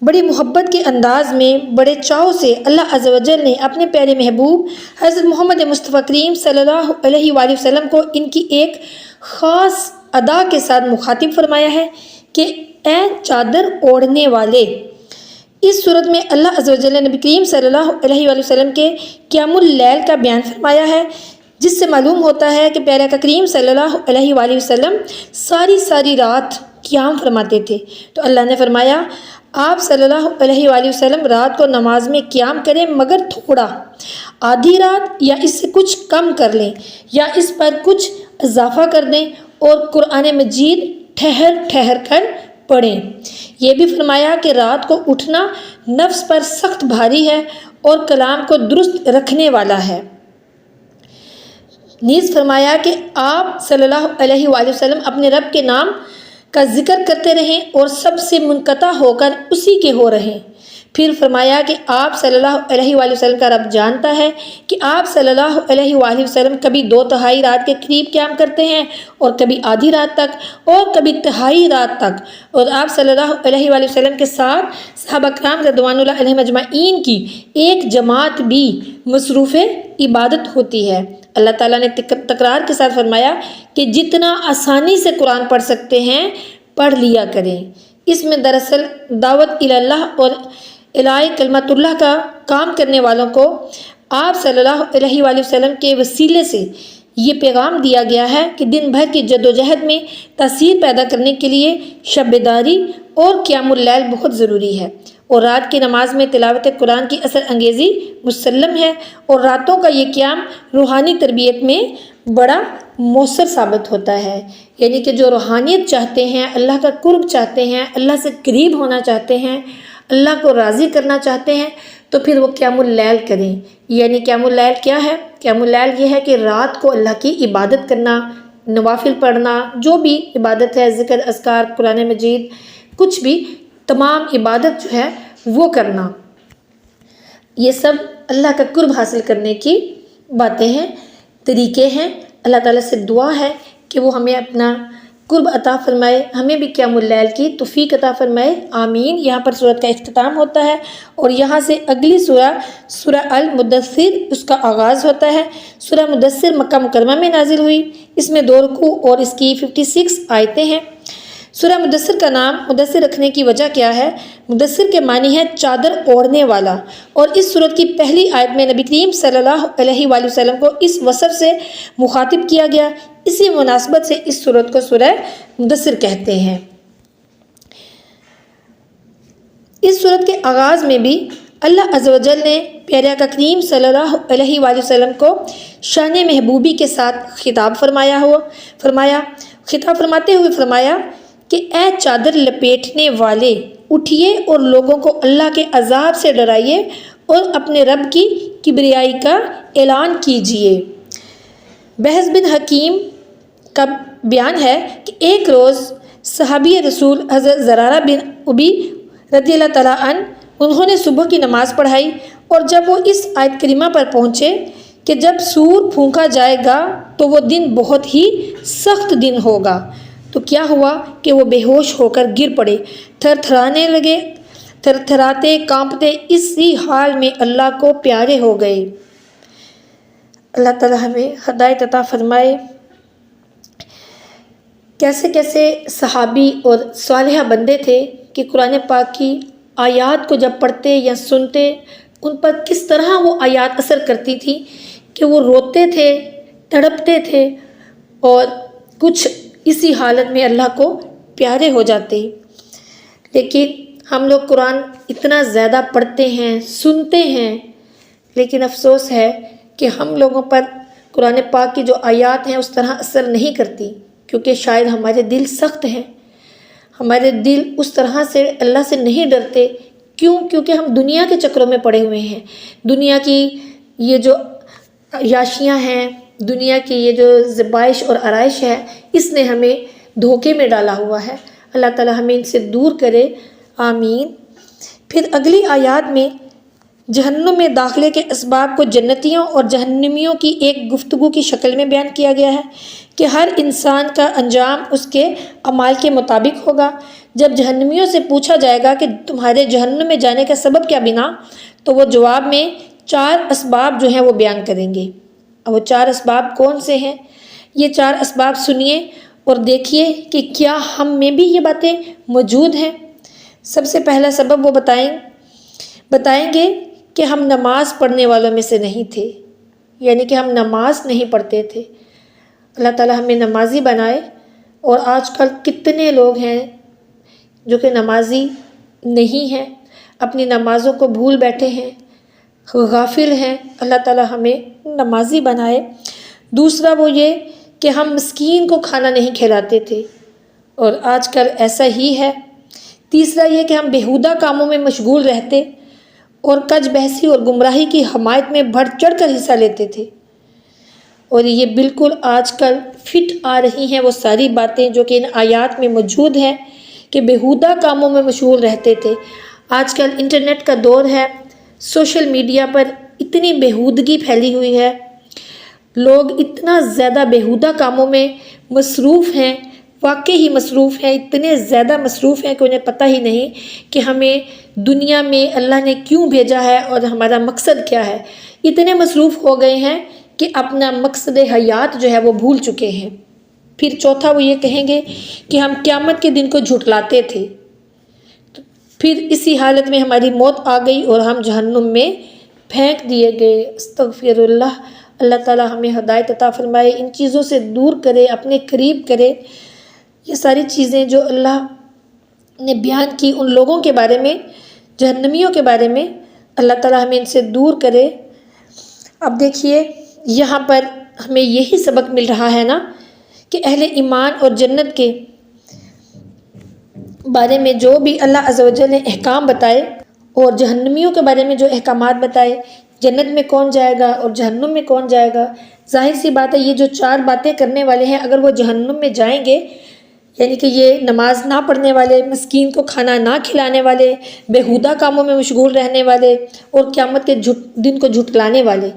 بڑی محبت کے انداز میں بڑے چاؤ سے اللہ عز و جل نے اپنے پیارے محبوب حضرت محمد مصطفیٰ کریم صلی اللہ علیہ وآلہ وسلم کو ان کی ایک خاص ادا کے ساتھ مخاطب فرمایا ہے کہ اے چادر اوڑھنے والے۔ اس صورت میں اللہ عز و جل نے نبی کریم صلی اللہ علیہ وآلہ وسلم کے قیام اللیل کا بیان فرمایا ہے، جس سے معلوم ہوتا ہے کہ پیارے کریم صلی اللہ علیہ وآلہ وسلم ساری رات قیام فرماتے تھے۔ تو اللہ نے فرمایا آپ صلی اللہ علیہ وآلہ وسلم رات کو نماز میں قیام کریں، مگر تھوڑا، آدھی رات یا اس سے کچھ کم کر لیں یا اس پر کچھ اضافہ کر دیں، اور قرآن مجید ٹھہر کر پڑھیں۔ یہ بھی فرمایا کہ رات کو اٹھنا نفس پر سخت بھاری ہے اور کلام کو درست رکھنے والا ہے۔ نیز فرمایا کہ آپ صلی اللہ علیہ وآلہ وسلم اپنے رب کے نام کا ذکر کرتے رہیں اور سب سے منقطع ہو کر اسی کے ہو رہیں۔ پھر فرمایا کہ آپ صلی اللہ علیہ وآلہ وسلم کا رب جانتا ہے کہ آپ صلی اللہ علیہ وآلہ وسلم کبھی 2/3 رات کے قریب قیام کرتے ہیں اور کبھی آدھی رات تک اور کبھی تہائی رات تک، اور آپ صلی اللہ علیہ وآلہ وسلم کے ساتھ صحابہ کرام رضوان اللہ علیہم اجمعین کی ایک جماعت بھی مصروف عبادت ہوتی ہے۔ اللہ تعالیٰ نے تکرار کے ساتھ فرمایا کہ جتنا آسانی سے قرآن پڑھ سکتے ہیں پڑھ لیا کریں۔ اس میں دراصل دعوت اللہ اور اعلاء کلمت اللہ کا کام کرنے والوں کو آپ صلی اللہ علیہ وآلہ وسلم کے وسیلے سے یہ پیغام دیا گیا ہے کہ دن بھر کی جد و جہد میں تاثیر پیدا کرنے کے لیے شب بیداری اور قیام اللیل بہت ضروری ہے، اور رات کی نماز میں تلاوت قرآن کی اثر انگیزی مسلم ہے، اور راتوں کا یہ قیام روحانی تربیت میں بڑا مؤثر ثابت ہوتا ہے۔ یعنی کہ جو روحانیت چاہتے ہیں، اللہ کا قرب چاہتے ہیں، اللہ سے قریب ہونا چاہتے ہیں، اللہ کو راضی کرنا چاہتے ہیں، تو پھر وہ قیام اللیل کریں۔ یعنی قیام اللیل کیا ہے؟ قیام اللیل یہ ہے کہ رات کو اللہ کی عبادت کرنا، نوافل پڑھنا، جو بھی عبادت ہے، ذکر، اذکار، قرآن مجید، کچھ بھی، تمام عبادت جو ہے وہ کرنا۔ یہ سب اللہ کا قرب حاصل کرنے کی باتیں ہیں، طریقے ہیں۔ اللہ تعالیٰ سے دعا ہے کہ وہ ہمیں اپنا قرب عطا فرمائے، ہمیں بھی قیام اللیل کی توفیق عطا فرمائے، آمین۔ یہاں پر سورت کا اختتام ہوتا ہے اور یہاں سے اگلی سورہ المدثر اس کا آغاز ہوتا ہے۔ سورہ مدثر مکہ مکرمہ میں نازل ہوئی، اس میں 2 رکوع اور اس کی 56 آیتیں ہیں۔ سورہ مدثر کا نام مدثر رکھنے کی وجہ کیا ہے؟ مدثر کے معنی ہے چادر اوڑھنے والا، اور اس سورت کی پہلی آیت میں نبی کریم صلی اللہ علیہ وآلہ وسلم کو اس وصف سے مخاطب کیا گیا، اسی مناسبت سے اس سورت کو سورہ مدثر کہتے ہیں۔ اس سورت کے آغاز میں بھی اللہ عز و جل نے پیارے آقا کریم صلی اللہ علیہ وآلہ وسلم کو شان محبوبی کے ساتھ خطاب فرماتے ہوئے فرمایا کہ اے چادر لپیٹنے والے، اٹھیے اور لوگوں کو اللہ کے عذاب سے ڈرائیے اور اپنے رب کی کبریائی کا اعلان کیجیے۔ بحث بن حکیم کا بیان ہے کہ ایک روز صحابی رسول حضرت زرارہ بن ابی رضی اللہ تعالیٰ عنہ انہوں نے صبح کی نماز پڑھائی، اور جب وہ اس آیت کریمہ پر پہنچے کہ جب سور پھونکا جائے گا تو وہ دن بہت ہی سخت دن ہوگا، تو کیا ہوا کہ وہ بے ہوش ہو کر گر پڑے، تھرتھرانے لگے، تھرتھراتے کانپتے اسی حال میں اللہ کو پیارے ہو گئے۔ اللہ تعالیٰ ہمیں ہدایت عطا فرمائے۔ کیسے کیسے صحابی اور صالحہ بندے تھے کہ قرآن پاک کی آیات کو جب پڑھتے یا سنتے ان پر کس طرح وہ آیات اثر کرتی تھی کہ وہ روتے تھے، تڑپتے تھے، اور کچھ اسی حالت میں اللہ کو پیارے ہو جاتے۔ لیکن ہم لوگ قرآن اتنا زیادہ پڑھتے ہیں، سنتے ہیں، لیکن افسوس ہے کہ ہم لوگوں پر قرآن پاک کی جو آیات ہیں اس طرح اثر نہیں کرتی، کیونکہ شاید ہمارے دل سخت ہیں، ہمارے دل اس طرح سے اللہ سے نہیں ڈرتے۔ کیونکہ ہم دنیا کے چکروں میں پڑے ہوئے ہیں، دنیا کی یہ جو عیاشیاں ہیں، دنیا کی یہ جو ذبائش اور آرائش ہے، اس نے ہمیں دھوکے میں ڈالا ہوا ہے۔ اللہ تعالیٰ ہمیں ان سے دور کرے، آمین۔ پھر اگلی آیات میں جہنم میں داخلے کے اسباب کو جنتیوں اور جہنمیوں کی ایک گفتگو کی شکل میں بیان کیا گیا ہے کہ ہر انسان کا انجام اس کے اعمال کے مطابق ہوگا۔ جب جہنمیوں سے پوچھا جائے گا کہ تمہارے جہنم میں جانے کا سبب کیا بنا، تو وہ جواب میں 4 اسباب جو ہیں وہ بیان کریں گے۔ اب وہ 4 اسباب کون سے ہیں؟ یہ 4 اسباب سنیے اور دیکھیے کہ کیا ہم میں بھی یہ باتیں موجود ہیں۔ سب سے پہلا سبب وہ بتائیں گے کہ ہم نماز پڑھنے والوں میں سے نہیں تھے، یعنی کہ ہم نماز نہیں پڑھتے تھے۔ اللہ تعالیٰ ہمیں نمازی بنائے۔ اور آج کل کتنے لوگ ہیں جو کہ نمازی نہیں ہیں، اپنی نمازوں کو بھول بیٹھے ہیں، غافل ہیں۔ اللہ تعالیٰ ہمیں نمازی بنائے۔ دوسرا وہ یہ کہ ہم مسکین کو کھانا نہیں کھلاتے تھے، اور آج کل ایسا ہی ہے۔ تیسرا یہ کہ ہم بیہودہ کاموں میں مشغول رہتے اور کج بحثی اور گمراہی کی حمایت میں بڑھ چڑھ کر حصہ لیتے تھے، اور یہ بالکل آج کل فٹ آ رہی ہیں وہ ساری باتیں جو کہ ان آیات میں موجود ہیں کہ بیہودہ کاموں میں مشغول رہتے تھے۔ آج کل انٹرنیٹ کا دور ہے، سوشل میڈیا پر اتنی بیہودگی پھیلی ہوئی ہے، لوگ اتنا زیادہ بیہودہ کاموں میں مصروف ہیں، واقعی مصروف ہیں، اتنے زیادہ مصروف ہیں کہ انہیں پتہ ہی نہیں کہ ہمیں دنیا میں اللہ نے کیوں بھیجا ہے اور ہمارا مقصد کیا ہے۔ اتنے مصروف ہو گئے ہیں کہ اپنا مقصد حیات جو ہے وہ بھول چکے ہیں۔ پھر چوتھا وہ یہ کہیں گے کہ ہم قیامت کے دن کو جھٹلاتے تھے، پھر اسی حالت میں ہماری موت آ گئی اور ہم جہنم میں پھینک دیے گئے۔ استغفر اللہ۔ اللہ تعالیٰ ہمیں ہدایت عطا فرمائے، ان چیزوں سے دور کرے، اپنے قریب کرے۔ یہ ساری چیزیں جو اللہ نے بیان کی ان لوگوں کے بارے میں، جہنمیوں کے بارے میں، اللہ تعالیٰ ہمیں ان سے دور کرے۔ اب دیکھیے یہاں پر ہمیں یہی سبق مل رہا ہے نا کہ اہل ایمان اور جنت کے بارے میں جو بھی اللہ عز و جل نے احکام بتائے اور جہنمیوں کے بارے میں جو احکامات بتائے، جنت میں کون جائے گا اور جہنم میں کون جائے گا، ظاہر سی بات ہے یہ جو 4 باتیں کرنے والے ہیں اگر وہ جہنم میں جائیں گے، یعنی کہ یہ نماز نہ پڑھنے والے، مسکین کو کھانا نہ کھلانے والے، بیہودہ کاموں میں مشغول رہنے والے اور قیامت کے دن کو جھٹلانے والے،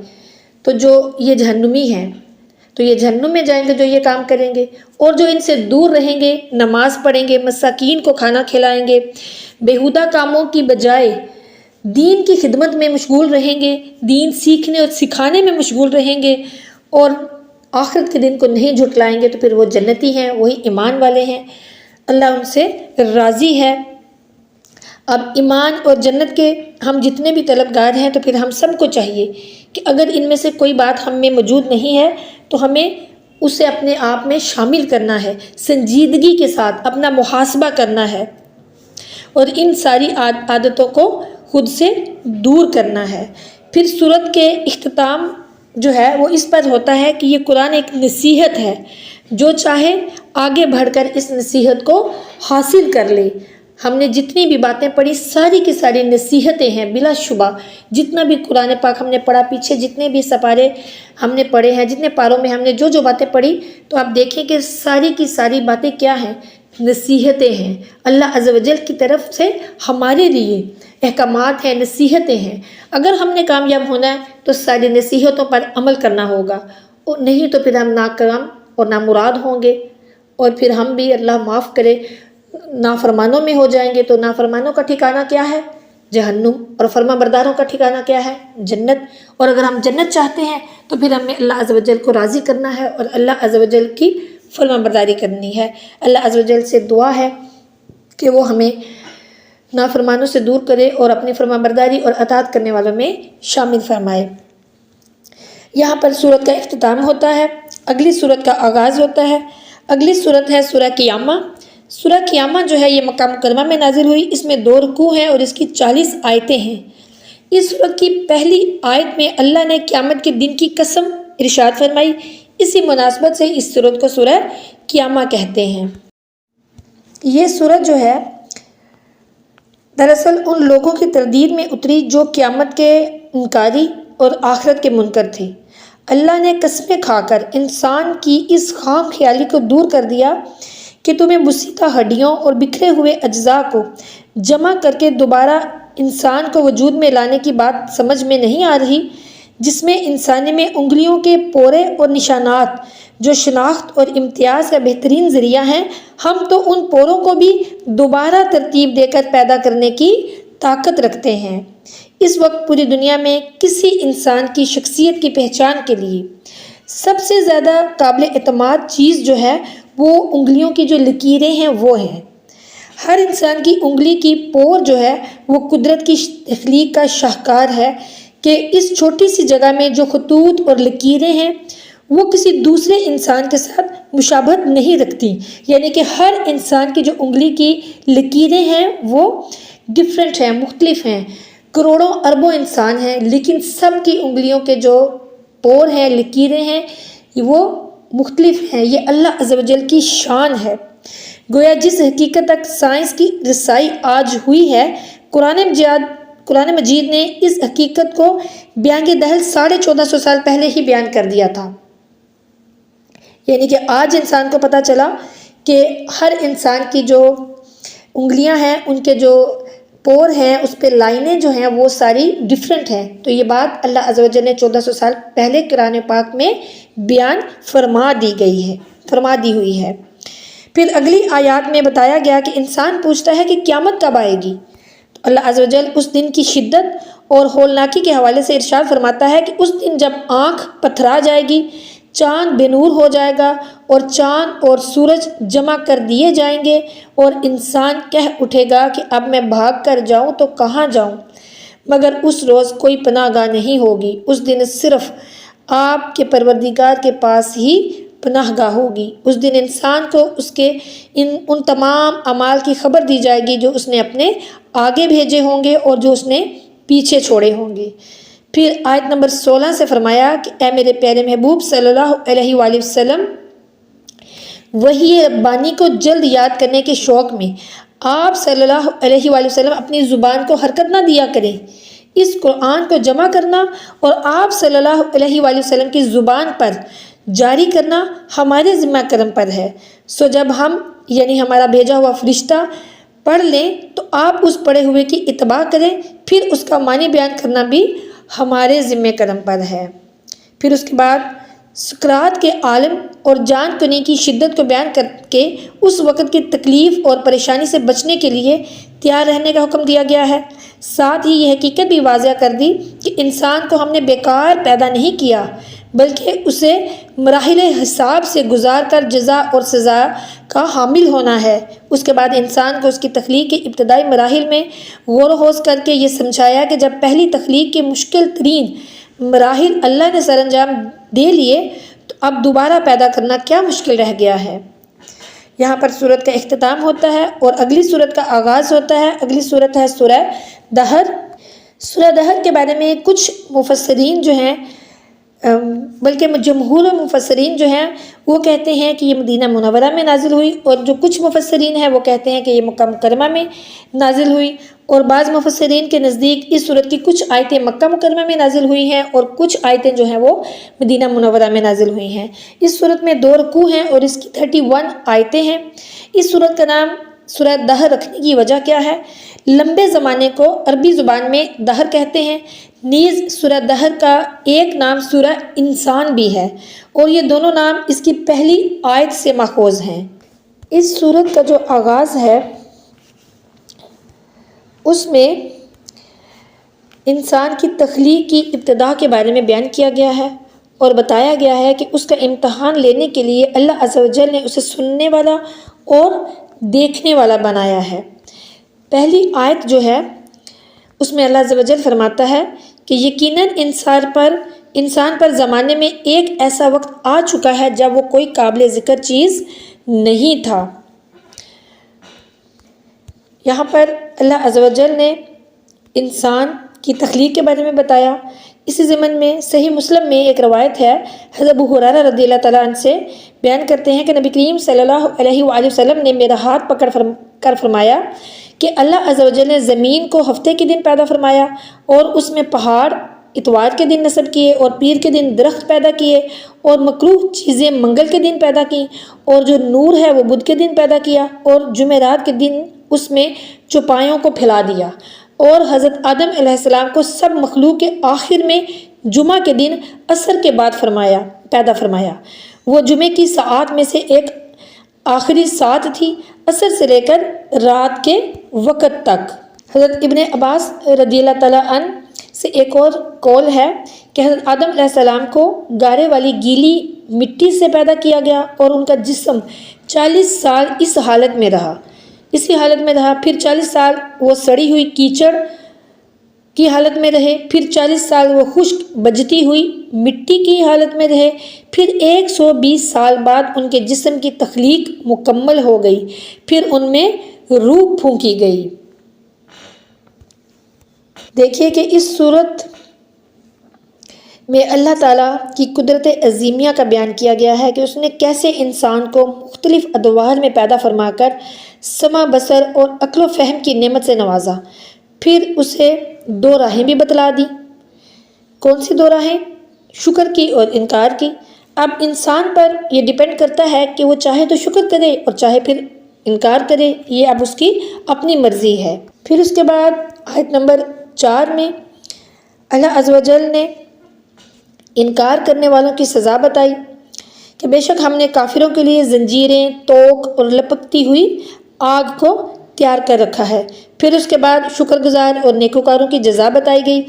تو جو یہ جہنمی ہیں، تو یہ جہنم میں جائیں گے جو یہ کام کریں گے، اور جو ان سے دور رہیں گے، نماز پڑھیں گے، مساکین کو کھانا کھلائیں گے، بیہودہ کاموں کی بجائے دین کی خدمت میں مشغول رہیں گے، دین سیکھنے اور سکھانے میں مشغول رہیں گے، اور آخرت کے دن کو نہیں جھٹلائیں گے، تو پھر وہ جنتی ہیں، وہی ایمان والے ہیں، اللہ ان سے راضی ہے۔ اب ایمان اور جنت کے ہم جتنے بھی طلبگار ہیں، تو پھر ہم سب کو چاہیے کہ اگر ان میں سے کوئی بات ہم میں موجود نہیں ہے تو ہمیں اسے اپنے آپ میں شامل کرنا ہے، سنجیدگی کے ساتھ اپنا محاسبہ کرنا ہے، اور ان ساری عادتوں کو خود سے دور کرنا ہے۔ پھر سورت کے اختتام جو ہے وہ اس پر ہوتا ہے کہ یہ قرآن ایک نصیحت ہے، جو چاہے آگے بڑھ کر اس نصیحت کو حاصل کر لے۔ ہم نے جتنی بھی باتیں پڑھی ساری کی ساری نصیحتیں ہیں بلا شبہ، جتنا بھی قرآن پاک ہم نے پڑھا، پیچھے جتنے بھی سپارے ہم نے پڑھے ہیں، جتنے پاروں میں ہم نے جو باتیں پڑھی، تو آپ دیکھیں کہ ساری کی ساری باتیں کیا ہیں؟ نصیحتیں ہیں، اللہ عز و جل کی طرف سے ہمارے لیے احکامات ہیں، نصیحتیں ہیں۔ اگر ہم نے کامیاب ہونا ہے تو ساری نصیحتوں پر عمل کرنا ہوگا، اور نہیں تو پھر ہم ناکام اور نامراد ہوں گے، اور پھر ہم بھی اللہ معاف کرے نافرمانوں میں ہو جائیں گے۔ تو نافرمانوں کا ٹھکانہ کیا ہے؟ جہنم، اور فرما برداروں کا ٹھکانہ کیا ہے؟ جنت۔ اور اگر ہم جنت چاہتے ہیں تو پھر ہمیں اللہ عز و جل کو راضی کرنا ہے اور اللہ عز و جل کی فرما برداری کرنی ہے۔ اللہ عز و جل سے دعا ہے کہ وہ ہمیں نافرمانوں سے دور کرے اور اپنی فرما برداری اور اطاعت کرنے والوں میں شامل فرمائے۔ یہاں پر سورت کا اختتام ہوتا ہے، اگلی سورت کا آغاز ہوتا ہے۔ اگلی سورت ہے سورہ قیامہ۔ سورہ قیامہ جو ہے یہ مکہ مکرمہ میں نازل ہوئی، اس میں 2 رکوع ہیں اور اس کی 40 آیتیں ہیں۔ اس سورت کی پہلی آیت میں اللہ نے قیامت کے دن کی قسم ارشاد فرمائی، اسی مناسبت سے اس سورت کو سورہ قیامہ کہتے ہیں۔ یہ سورت جو ہے دراصل ان لوگوں کی تردید میں اتری جو قیامت کے انکاری اور آخرت کے منکر تھے۔ اللہ نے قسمیں کھا کر انسان کی اس خام خیالی کو دور کر دیا کہ تمہیں بسیطہ ہڈیوں اور بکھرے ہوئے اجزاء کو جمع کر کے دوبارہ انسان کو وجود میں لانے کی بات سمجھ میں نہیں آ رہی، جس میں انسانی میں انگلیوں کے پورے اور نشانات جو شناخت اور امتیاز کا بہترین ذریعہ ہیں، ہم تو ان پوروں کو بھی دوبارہ ترتیب دے کر پیدا کرنے کی طاقت رکھتے ہیں۔ اس وقت پوری دنیا میں کسی انسان کی شخصیت کی پہچان کے لیے سب سے زیادہ قابل اعتماد چیز جو ہے وہ انگلیوں کی جو لکیریں ہیں وہ ہیں۔ ہر انسان کی انگلی کی پور جو ہے وہ قدرت کی تخلیق کا شاہکار ہے کہ اس چھوٹی سی جگہ میں جو خطوط اور لکیریں ہیں وہ کسی دوسرے انسان کے ساتھ مشابہت نہیں رکھتی، یعنی کہ ہر انسان کی جو انگلی کی لکیریں ہیں وہ ڈیفرنٹ ہیں، مختلف ہیں۔ کروڑوں اربوں انسان ہیں لیکن سب کی انگلیوں کے جو پور ہیں، لکیریں ہیں، وہ مختلف ہیں۔ یہ اللہ عز و جل کی شان ہے۔ گویا جس حقیقت تک سائنس کی رسائی آج ہوئی ہے، قرآن مجید نے اس حقیقت کو بیان کے دہل 1450 سال پہلے ہی بیان کر دیا تھا۔ یعنی کہ آج انسان کو پتہ چلا کہ ہر انسان کی جو انگلیاں ہیں، ان کے جو پور ہیں، اس پہ لائنیں جو ہیں وہ ساری ڈیفرنٹ ہیں۔ تو یہ بات اللہ عز و جل نے 1400 سال پہلے قرآن پاک میں بیان فرما دی ہوئی ہے۔ پھر اگلی آیات میں بتایا گیا کہ انسان پوچھتا ہے کہ قیامت کب آئے گی؟ تو اللہ عز و جل اس دن کی شدت اور ہولناکی کے حوالے سے ارشاد فرماتا ہے کہ اس دن جب آنکھ پتھرا جائے گی، چاند بے نور ہو جائے گا اور چاند اور سورج جمع کر دیے جائیں گے، اور انسان کہہ اٹھے گا کہ اب میں بھاگ کر جاؤں تو کہاں جاؤں؟ مگر اس روز کوئی پناہ گاہ نہیں ہوگی، اس دن صرف آپ کے پروردگار کے پاس ہی پناہ گاہ ہوگی۔ اس دن انسان کو اس کے ان تمام اعمال کی خبر دی جائے گی جو اس نے اپنے آگے بھیجے ہوں گے اور جو اس نے پیچھے چھوڑے ہوں گے۔ پھر آیت نمبر 16 سے فرمایا کہ اے میرے پیارے محبوب صلی اللہ علیہ وآلہ وسلم، وحی ربانی کو جلد یاد کرنے کے شوق میں آپ صلی اللہ علیہ وآلہ وسلم اپنی زبان کو حرکت نہ دیا کریں۔ اس قرآن کو جمع کرنا اور آپ صلی اللہ علیہ وآلہ وسلم کی زبان پر جاری کرنا ہمارے ذمہ کرم پر ہے۔ سو جب ہم یعنی ہمارا بھیجا ہوا فرشتہ پڑھ لیں تو آپ اس پڑھے ہوئے کی اتباع کریں، پھر اس کا معنی بیان کرنا بھی ہمارے ذمہ کرم پر ہے۔ پھر اس کے بعد سکرات کے عالم اور جان کنی کی شدت کو بیان کر کے اس وقت کی تکلیف اور پریشانی سے بچنے کے لیے تیار رہنے کا حکم دیا گیا ہے۔ ساتھ ہی یہ حقیقت بھی واضح کر دی کہ انسان کو ہم نے بیکار پیدا نہیں کیا، بلکہ اسے مراحل حساب سے گزار کر جزا اور سزا کا حامل ہونا ہے۔ اس کے بعد انسان کو اس کی تخلیق کے ابتدائی مراحل میں غور و خوض کر کے یہ سمجھایا کہ جب پہلی تخلیق کے مشکل ترین مراحل اللہ نے سر انجام دے لیے تو اب دوبارہ پیدا کرنا کیا مشکل رہ گیا ہے۔ یہاں پر سورت کا اختتام ہوتا ہے اور اگلی سورت کا آغاز ہوتا ہے۔ اگلی سورت ہے سورہ دہر۔ سورہ دہر کے بارے میں کچھ مفسرین جو ہیں بلکہ جمہور مفسرین جو ہیں وہ کہتے ہیں کہ یہ مدینہ منورہ میں نازل ہوئی، اور جو کچھ مفسرین ہیں وہ کہتے ہیں کہ یہ مکہ مکرمہ میں نازل ہوئی، اور بعض مفسرین کے نزدیک اس سورت کی کچھ آیتیں مکہ مکرمہ میں نازل ہوئی ہیں اور کچھ آیتیں جو ہیں وہ مدینہ منورہ میں نازل ہوئی ہیں۔ اس سورت میں 2 رکوع ہیں اور اس کی 31 آیتیں ہیں۔ اس سورت کا نام سورہ دہر رکھنے کی وجہ کیا ہے؟ لمبے زمانے کو عربی زبان میں دہر کہتے ہیں، نیز سورہ دہر کا ایک نام سورہ انسان بھی ہے، اور یہ دونوں نام اس کی پہلی آیت سے ماخوذ ہیں۔ اس سورت کا جو آغاز ہے اس میں انسان کی تخلیق کی ابتدا کے بارے میں بیان کیا گیا ہے اور بتایا گیا ہے کہ اس کا امتحان لینے کے لیے اللہ عز و جل نے اسے سننے والا اور دیکھنے والا بنایا ہے۔ پہلی آیت جو ہے اس میں اللہ عز و جل فرماتا ہے کہ یقیناً انسان پر زمانے میں ایک ایسا وقت آ چکا ہے جب وہ کوئی قابل ذکر چیز نہیں تھا۔ یہاں پر اللہ عز و جل نے انسان کی تخلیق کے بارے میں بتایا۔ اسی ضمن میں صحیح مسلم میں ایک روایت ہے، حضرت ابو ہریرہ رضی اللہ تعالیٰ عنہ سے بیان کرتے ہیں کہ نبی کریم صلی اللہ علیہ وآلہ وسلم نے میرا ہاتھ پکڑ کر فرمایا کہ اللہ عز و جل نے زمین کو ہفتے کے دن پیدا فرمایا اور اس میں پہاڑ اتوار کے دن نصب کیے اور پیر کے دن درخت پیدا کیے اور مکروہ چیزیں منگل کے دن پیدا کی، اور جو نور ہے وہ بدھ کے دن پیدا کیا، اور جمعرات کے دن اس میں چوپایوں کو پھیلا دیا، اور حضرت آدم علیہ السلام کو سب مخلوق کے آخر میں جمعہ کے دن عصر کے بعد پیدا فرمایا۔ وہ جمعے کی ساعات میں سے ایک آخری ساعت تھی، عصر سے لے کر رات کے وقت تک۔ حضرت ابن عباس رضی اللہ تعالیٰ عنہ سے ایک اور قول ہے کہ حضرت آدم علیہ السلام کو گارے والی گیلی مٹی سے پیدا کیا گیا اور ان کا جسم 40 سال اسی حالت میں رہا، پھر 40 سال وہ سڑی ہوئی کیچڑ کی حالت میں رہے، پھر 40 سال وہ خشک بجتی ہوئی مٹی کی حالت میں رہے، پھر 120 سال بعد ان کے جسم کی تخلیق مکمل ہو گئی، پھر ان میں روح پھونکی گئی۔ دیکھیے کہ اس صورت میں اللہ تعالیٰ کی قدرت عظیمیہ کا بیان کیا گیا ہے کہ اس نے کیسے انسان کو مختلف ادوار میں پیدا فرما کر سمع بصر اور عقل و فہم کی نعمت سے نوازا، پھر اسے 2 راہیں بھی بتلا دی۔ کون سی 2 راہیں؟ شکر کی اور انکار کی۔ اب انسان پر یہ ڈیپینڈ کرتا ہے کہ وہ چاہے تو شکر کرے اور چاہے پھر انکار کرے، یہ اب اس کی اپنی مرضی ہے۔ پھر اس کے بعد آیت نمبر 4 میں اللہ عز و جل نے انکار کرنے والوں کی سزا بتائی کہ بے شک ہم نے کافروں کے لیے زنجیریں، توق اور لپکتی ہوئی آگ کو تیار کر رکھا ہے۔ پھر اس کے بعد شکر گزار اور نیکوکاروں کی جزا بتائی گئی،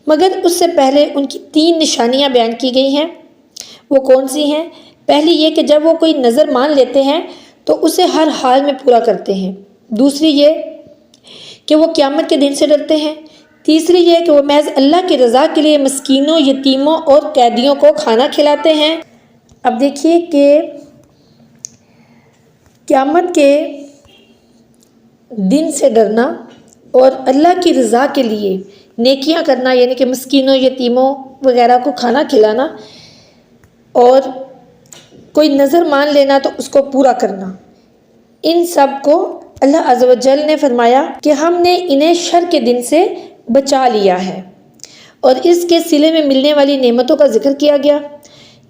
مگر اس سے پہلے ان کی 3 نشانیاں بیان کی گئی ہیں۔ وہ کون سی ہیں؟ پہلی یہ کہ جب وہ کوئی نظر مان لیتے ہیں تو اسے ہر حال میں پورا کرتے ہیں۔ دوسری یہ کہ وہ قیامت کے دن سے ڈرتے ہیں۔ تیسری یہ کہ وہ محض اللہ کی رضا کے لیے مسکینوں، یتیموں اور قیدیوں کو کھانا کھلاتے ہیں۔ اب دیکھیے کہ قیامت کے دن سے ڈرنا اور اللہ کی رضا کے لیے نیکیاں کرنا، یعنی کہ مسکینوں، یتیموں وغیرہ کو کھانا کھلانا، اور کوئی نظر مان لینا تو اس کو پورا کرنا، ان سب کو اللہ عز و جل نے فرمایا کہ ہم نے انہیں شر کے دن سے بچا لیا ہے، اور اس کے صلے میں ملنے والی نعمتوں کا ذکر کیا گیا،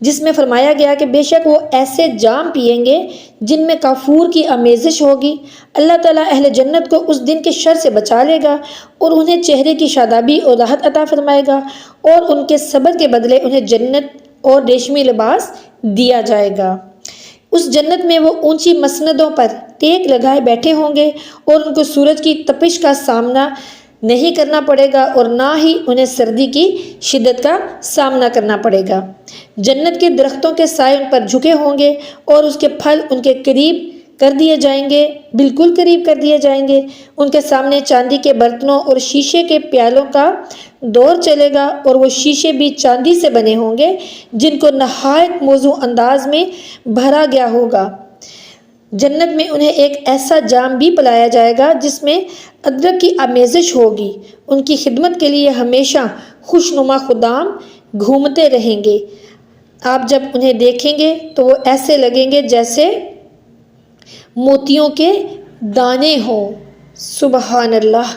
جس میں فرمایا گیا کہ بے شک وہ ایسے جام پیئیں گے جن میں کافور کی آمیزش ہوگی۔ اللہ تعالیٰ اہل جنت کو اس دن کے شر سے بچا لے گا اور انہیں چہرے کی شادابی اور راحت عطا فرمائے گا، اور ان کے صبر کے بدلے انہیں جنت اور ریشمی لباس دیا جائے گا۔ اس جنت میں وہ اونچی مسندوں پر ٹیک لگائے بیٹھے ہوں گے اور ان کو سورج کی تپش کا سامنا نہیں کرنا پڑے گا اور نہ ہی انہیں سردی کی شدت کا سامنا کرنا پڑے گا۔ جنت کے درختوں کے سائے ان پر جھکے ہوں گے اور اس کے پھل ان کے قریب کر دیے جائیں گے، بالکل قریب کر دیے جائیں گے۔ ان کے سامنے چاندی کے برتنوں اور شیشے کے پیالوں کا دور چلے گا اور وہ شیشے بھی چاندی سے بنے ہوں گے جن کو نہایت موزوں انداز میں بھرا گیا ہوگا۔ جنت میں انہیں ایک ایسا جام بھی پلایا جائے گا جس میں ادرک کی آمیزش ہوگی۔ ان کی خدمت کے لیے ہمیشہ خوشنما خدام گھومتے رہیں گے۔ آپ جب انہیں دیکھیں گے تو وہ ایسے لگیں گے جیسے موتیوں کے دانے ہوں۔ سبحان اللہ،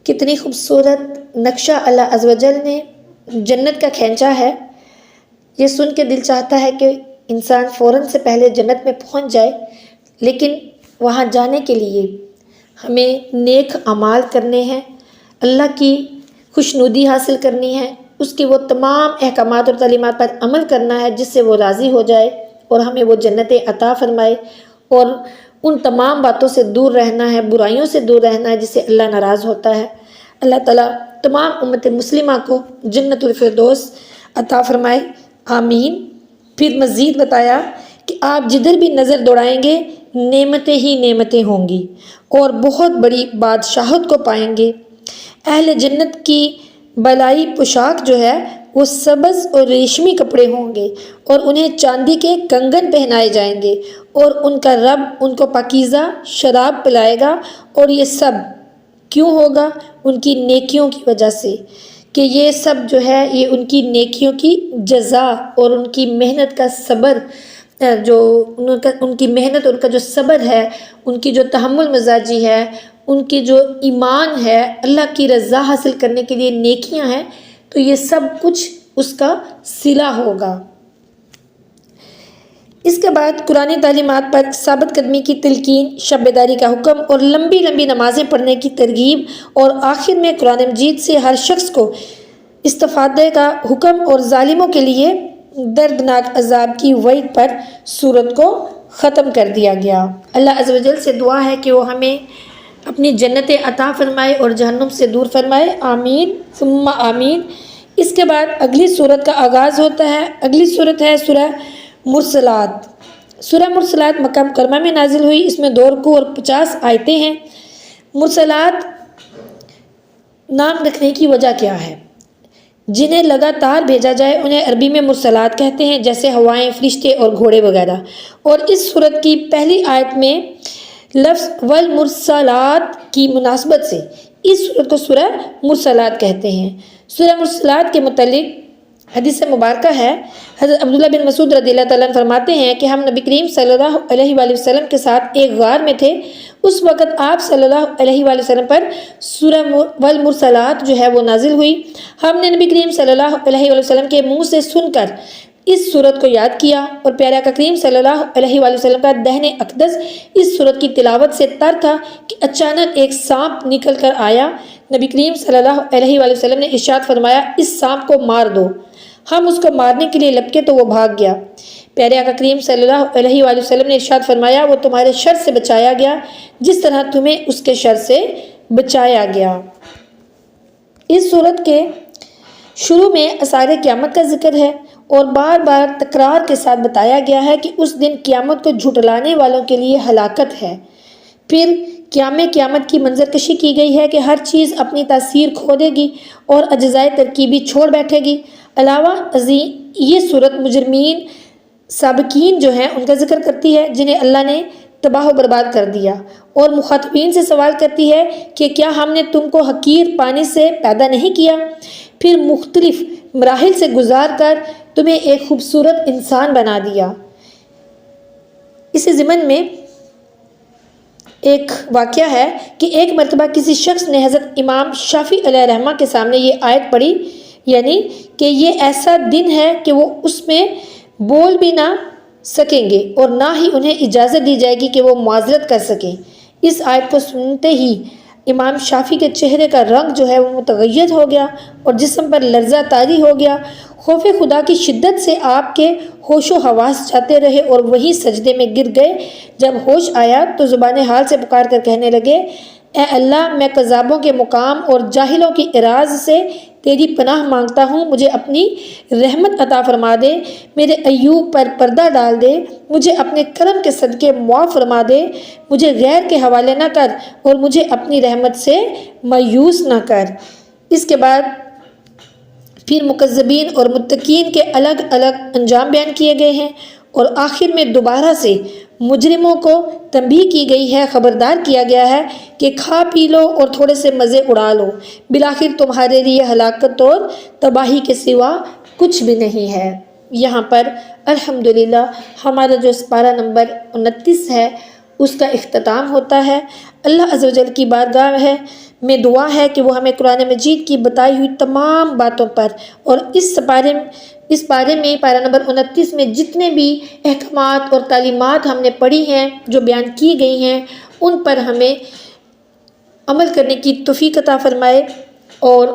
کتنی خوبصورت نقشہ اللہ عز و جل نے جنت کا کھینچا ہے۔ یہ سن کے دل چاہتا ہے کہ انسان فوراً سے پہلے جنت میں پہنچ جائے، لیکن وہاں جانے کے لیے ہمیں نیک اعمال کرنے ہیں، اللہ کی خوشنودی حاصل کرنی ہے، اس کی وہ تمام احکامات اور تعلیمات پر عمل کرنا ہے جس سے وہ راضی ہو جائے اور ہمیں وہ جنتیں عطا فرمائے، اور ان تمام باتوں سے دور رہنا ہے، برائیوں سے دور رہنا ہے جس سے اللہ ناراض ہوتا ہے۔ اللہ تعالیٰ تمام امت مسلمہ کو جنت الفردوس عطا فرمائے، آمین۔ پھر مزید بتایا کہ آپ جدھر بھی نظر دوڑائیں گے نعمتیں ہی نعمتیں ہوں گی اور بہت بڑی بادشاہت کو پائیں گے۔ اہل جنت کی بالائی پوشاک جو ہے وہ سبز اور ریشمی کپڑے ہوں گے اور انہیں چاندی کے کنگن پہنائے جائیں گے، اور ان کا رب ان کو پاکیزہ شراب پلائے گا، اور یہ سب کیوں ہوگا؟ ان کی نیکیوں کی وجہ سے، کہ یہ سب جو ہے یہ ان کی نیکیوں کی جزا اور ان کی محنت کا صبر، جو ان کی محنت اور ان کا جو صبر ہے، ان کی جو تحمل مزاجی ہے، ان کی جو ایمان ہے، اللہ کی رضا حاصل کرنے کے لیے نیکیاں ہیں، تو یہ سب کچھ اس کا صلہ ہوگا۔ اس کے بعد قرآن تعلیمات پر ثابت قدمی کی تلقین، شب بیداری کا حکم اور لمبی لمبی نمازیں پڑھنے کی ترغیب، اور آخر میں قرآن مجید سے ہر شخص کو استفادے کا حکم اور ظالموں کے لیے دردناک عذاب کی وعید پر سورت کو ختم کر دیا گیا۔ اللہ عز و جل سے دعا ہے کہ وہ ہمیں اپنی جنت عطا فرمائے اور جہنم سے دور فرمائے، آمین ثم آمین۔ اس کے بعد اگلی سورت کا آغاز ہوتا ہے۔ اگلی سورت ہے سورہ مرسلات۔ سورہ مرسلات مکہ مکرمہ میں نازل ہوئی، اس میں 2 رکوع اور 50 آیتیں ہیں۔ مرسلات نام رکھنے کی وجہ کیا ہے؟ جنہیں لگاتار بھیجا جائے انہیں عربی میں مرسلات کہتے ہیں، جیسے ہوائیں، فرشتے اور گھوڑے وغیرہ۔ اور اس سورت کی پہلی آیت میں لفظ والمرسلات کی مناسبت سے اس سورت کو سورہ مرسلات کہتے ہیں۔ سورہ مرسلات کے متعلق حدیث مبارکہ ہے، حضرت عبداللہ بن مسعود رضی اللہ تعالیٰ عنہ فرماتے ہیں کہ ہم نبی کریم صلی اللہ علیہ وآلہ وسلم کے ساتھ ایک غار میں تھے۔ اس وقت آپ صلی اللہ علیہ وآلہ وسلم پر سورہ والمرسلات جو ہے وہ نازل ہوئی۔ ہم نے نبی کریم صلی اللہ علیہ وآلہ وسلم کے منہ سے سن کر اس سورت کو یاد کیا، اور پیارے آقا کریم صلی اللہ علیہ وآلہ وسلم کا دہن اقدس اس سورت کی تلاوت سے تر تھا کہ اچانک ایک سانپ نکل کر آیا۔ نبی کریم صلی اللہ علیہ وآلہ وسلم نے ارشاد فرمایا، اس سانپ کو مار دو۔ ہم اس کو مارنے کے لیے لپکے تو وہ بھاگ گیا۔ پیارے آقا کریم صلی اللہ علیہ وآلہ وسلم نے ارشاد فرمایا، وہ تمہارے شر سے بچایا گیا جس طرح تمہیں اس کے شر سے بچایا گیا۔ اس سورت کے شروع میں آثار قیامت کا ذکر ہے اور بار بار تکرار کے ساتھ بتایا گیا ہے کہ اس دن قیامت کو جھٹلانے والوں کے لیے ہلاکت ہے۔ پھر قیامت کی منظر کشی کی گئی ہے کہ ہر چیز اپنی تاثیر کھو دے گی اور اجزائے ترکیبی چھوڑ بیٹھے گی۔ علاوہ ازیں یہ سورت مجرمین، سابقین جو ہیں ان کا ذکر کرتی ہے جنہیں اللہ نے تباہ و برباد کر دیا، اور مخاطبین سے سوال کرتی ہے کہ کیا ہم نے تم کو حقیر پانی سے پیدا نہیں کیا، پھر مختلف مراحل سے گزار کر تمہیں ایک خوبصورت انسان بنا دیا۔ اسی ضمن میں ایک واقعہ ہے کہ ایک مرتبہ کسی شخص نے حضرت امام شافعی علیہ رحمہ کے سامنے یہ آیت پڑھی، یعنی کہ یہ ایسا دن ہے کہ وہ اس میں بول بھی نہ سکیں گے اور نہ ہی انہیں اجازت دی جائے گی کہ وہ معذرت کر سکیں۔ اس آیت کو سنتے ہی امام شافعی کے چہرے کا رنگ جو ہے وہ متغیر ہو گیا اور جسم پر لرزہ طاری ہو گیا، خوف خدا کی شدت سے آپ کے ہوش و حواس جاتے رہے اور وہی سجدے میں گر گئے۔ جب ہوش آیا تو زبان حال سے پکار کر کہنے لگے، اے اللہ، میں کذابوں کے مقام اور جاہلوں کی اعراض سے تیری پناہ مانگتا ہوں، مجھے اپنی رحمت عطا فرما دے، میرے ایوب پر پردہ ڈال دے، مجھے اپنے کرم کے صدقے معاف فرما دے، مجھے غیر کے حوالے نہ کر اور مجھے اپنی رحمت سے مایوس نہ کر۔ اس کے بعد پھر مکذبین اور متقین کے الگ الگ انجام بیان کیے گئے ہیں، اور آخر میں دوبارہ سے مجرموں کو تنبیہ کی گئی ہے، خبردار کیا گیا ہے کہ کھا پی لو اور تھوڑے سے مزے اڑا لو، بالآخر تمہارے لیے ہلاکت اور تباہی کے سوا کچھ بھی نہیں ہے۔ یہاں پر الحمدللہ ہمارا جو پارہ نمبر 29 ہے اس کا اختتام ہوتا ہے۔ اللہ عز و جل کی بارگاہ میں دعا ہے کہ وہ ہمیں قرآن مجید کی بتائی ہوئی تمام باتوں پر اور اس پارے میں پارہ نمبر 29 میں جتنے بھی احکامات اور تعلیمات ہم نے پڑھی ہیں، جو بیان کی گئی ہیں، ان پر ہمیں عمل کرنے کی توفیق عطا فرمائے اور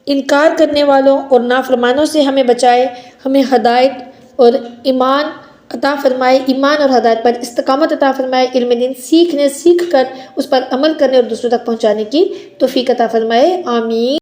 انکار کرنے والوں اور نافرمانوں سے ہمیں بچائے، ہمیں ہدایت اور ایمان عطا فرمائے، ایمان اور ہدایت پر استقامت عطا فرمائے، علم دین سیکھ کر اس پر عمل کرنے اور دوسروں تک پہنچانے کی توفیق عطا فرمائے، آمین۔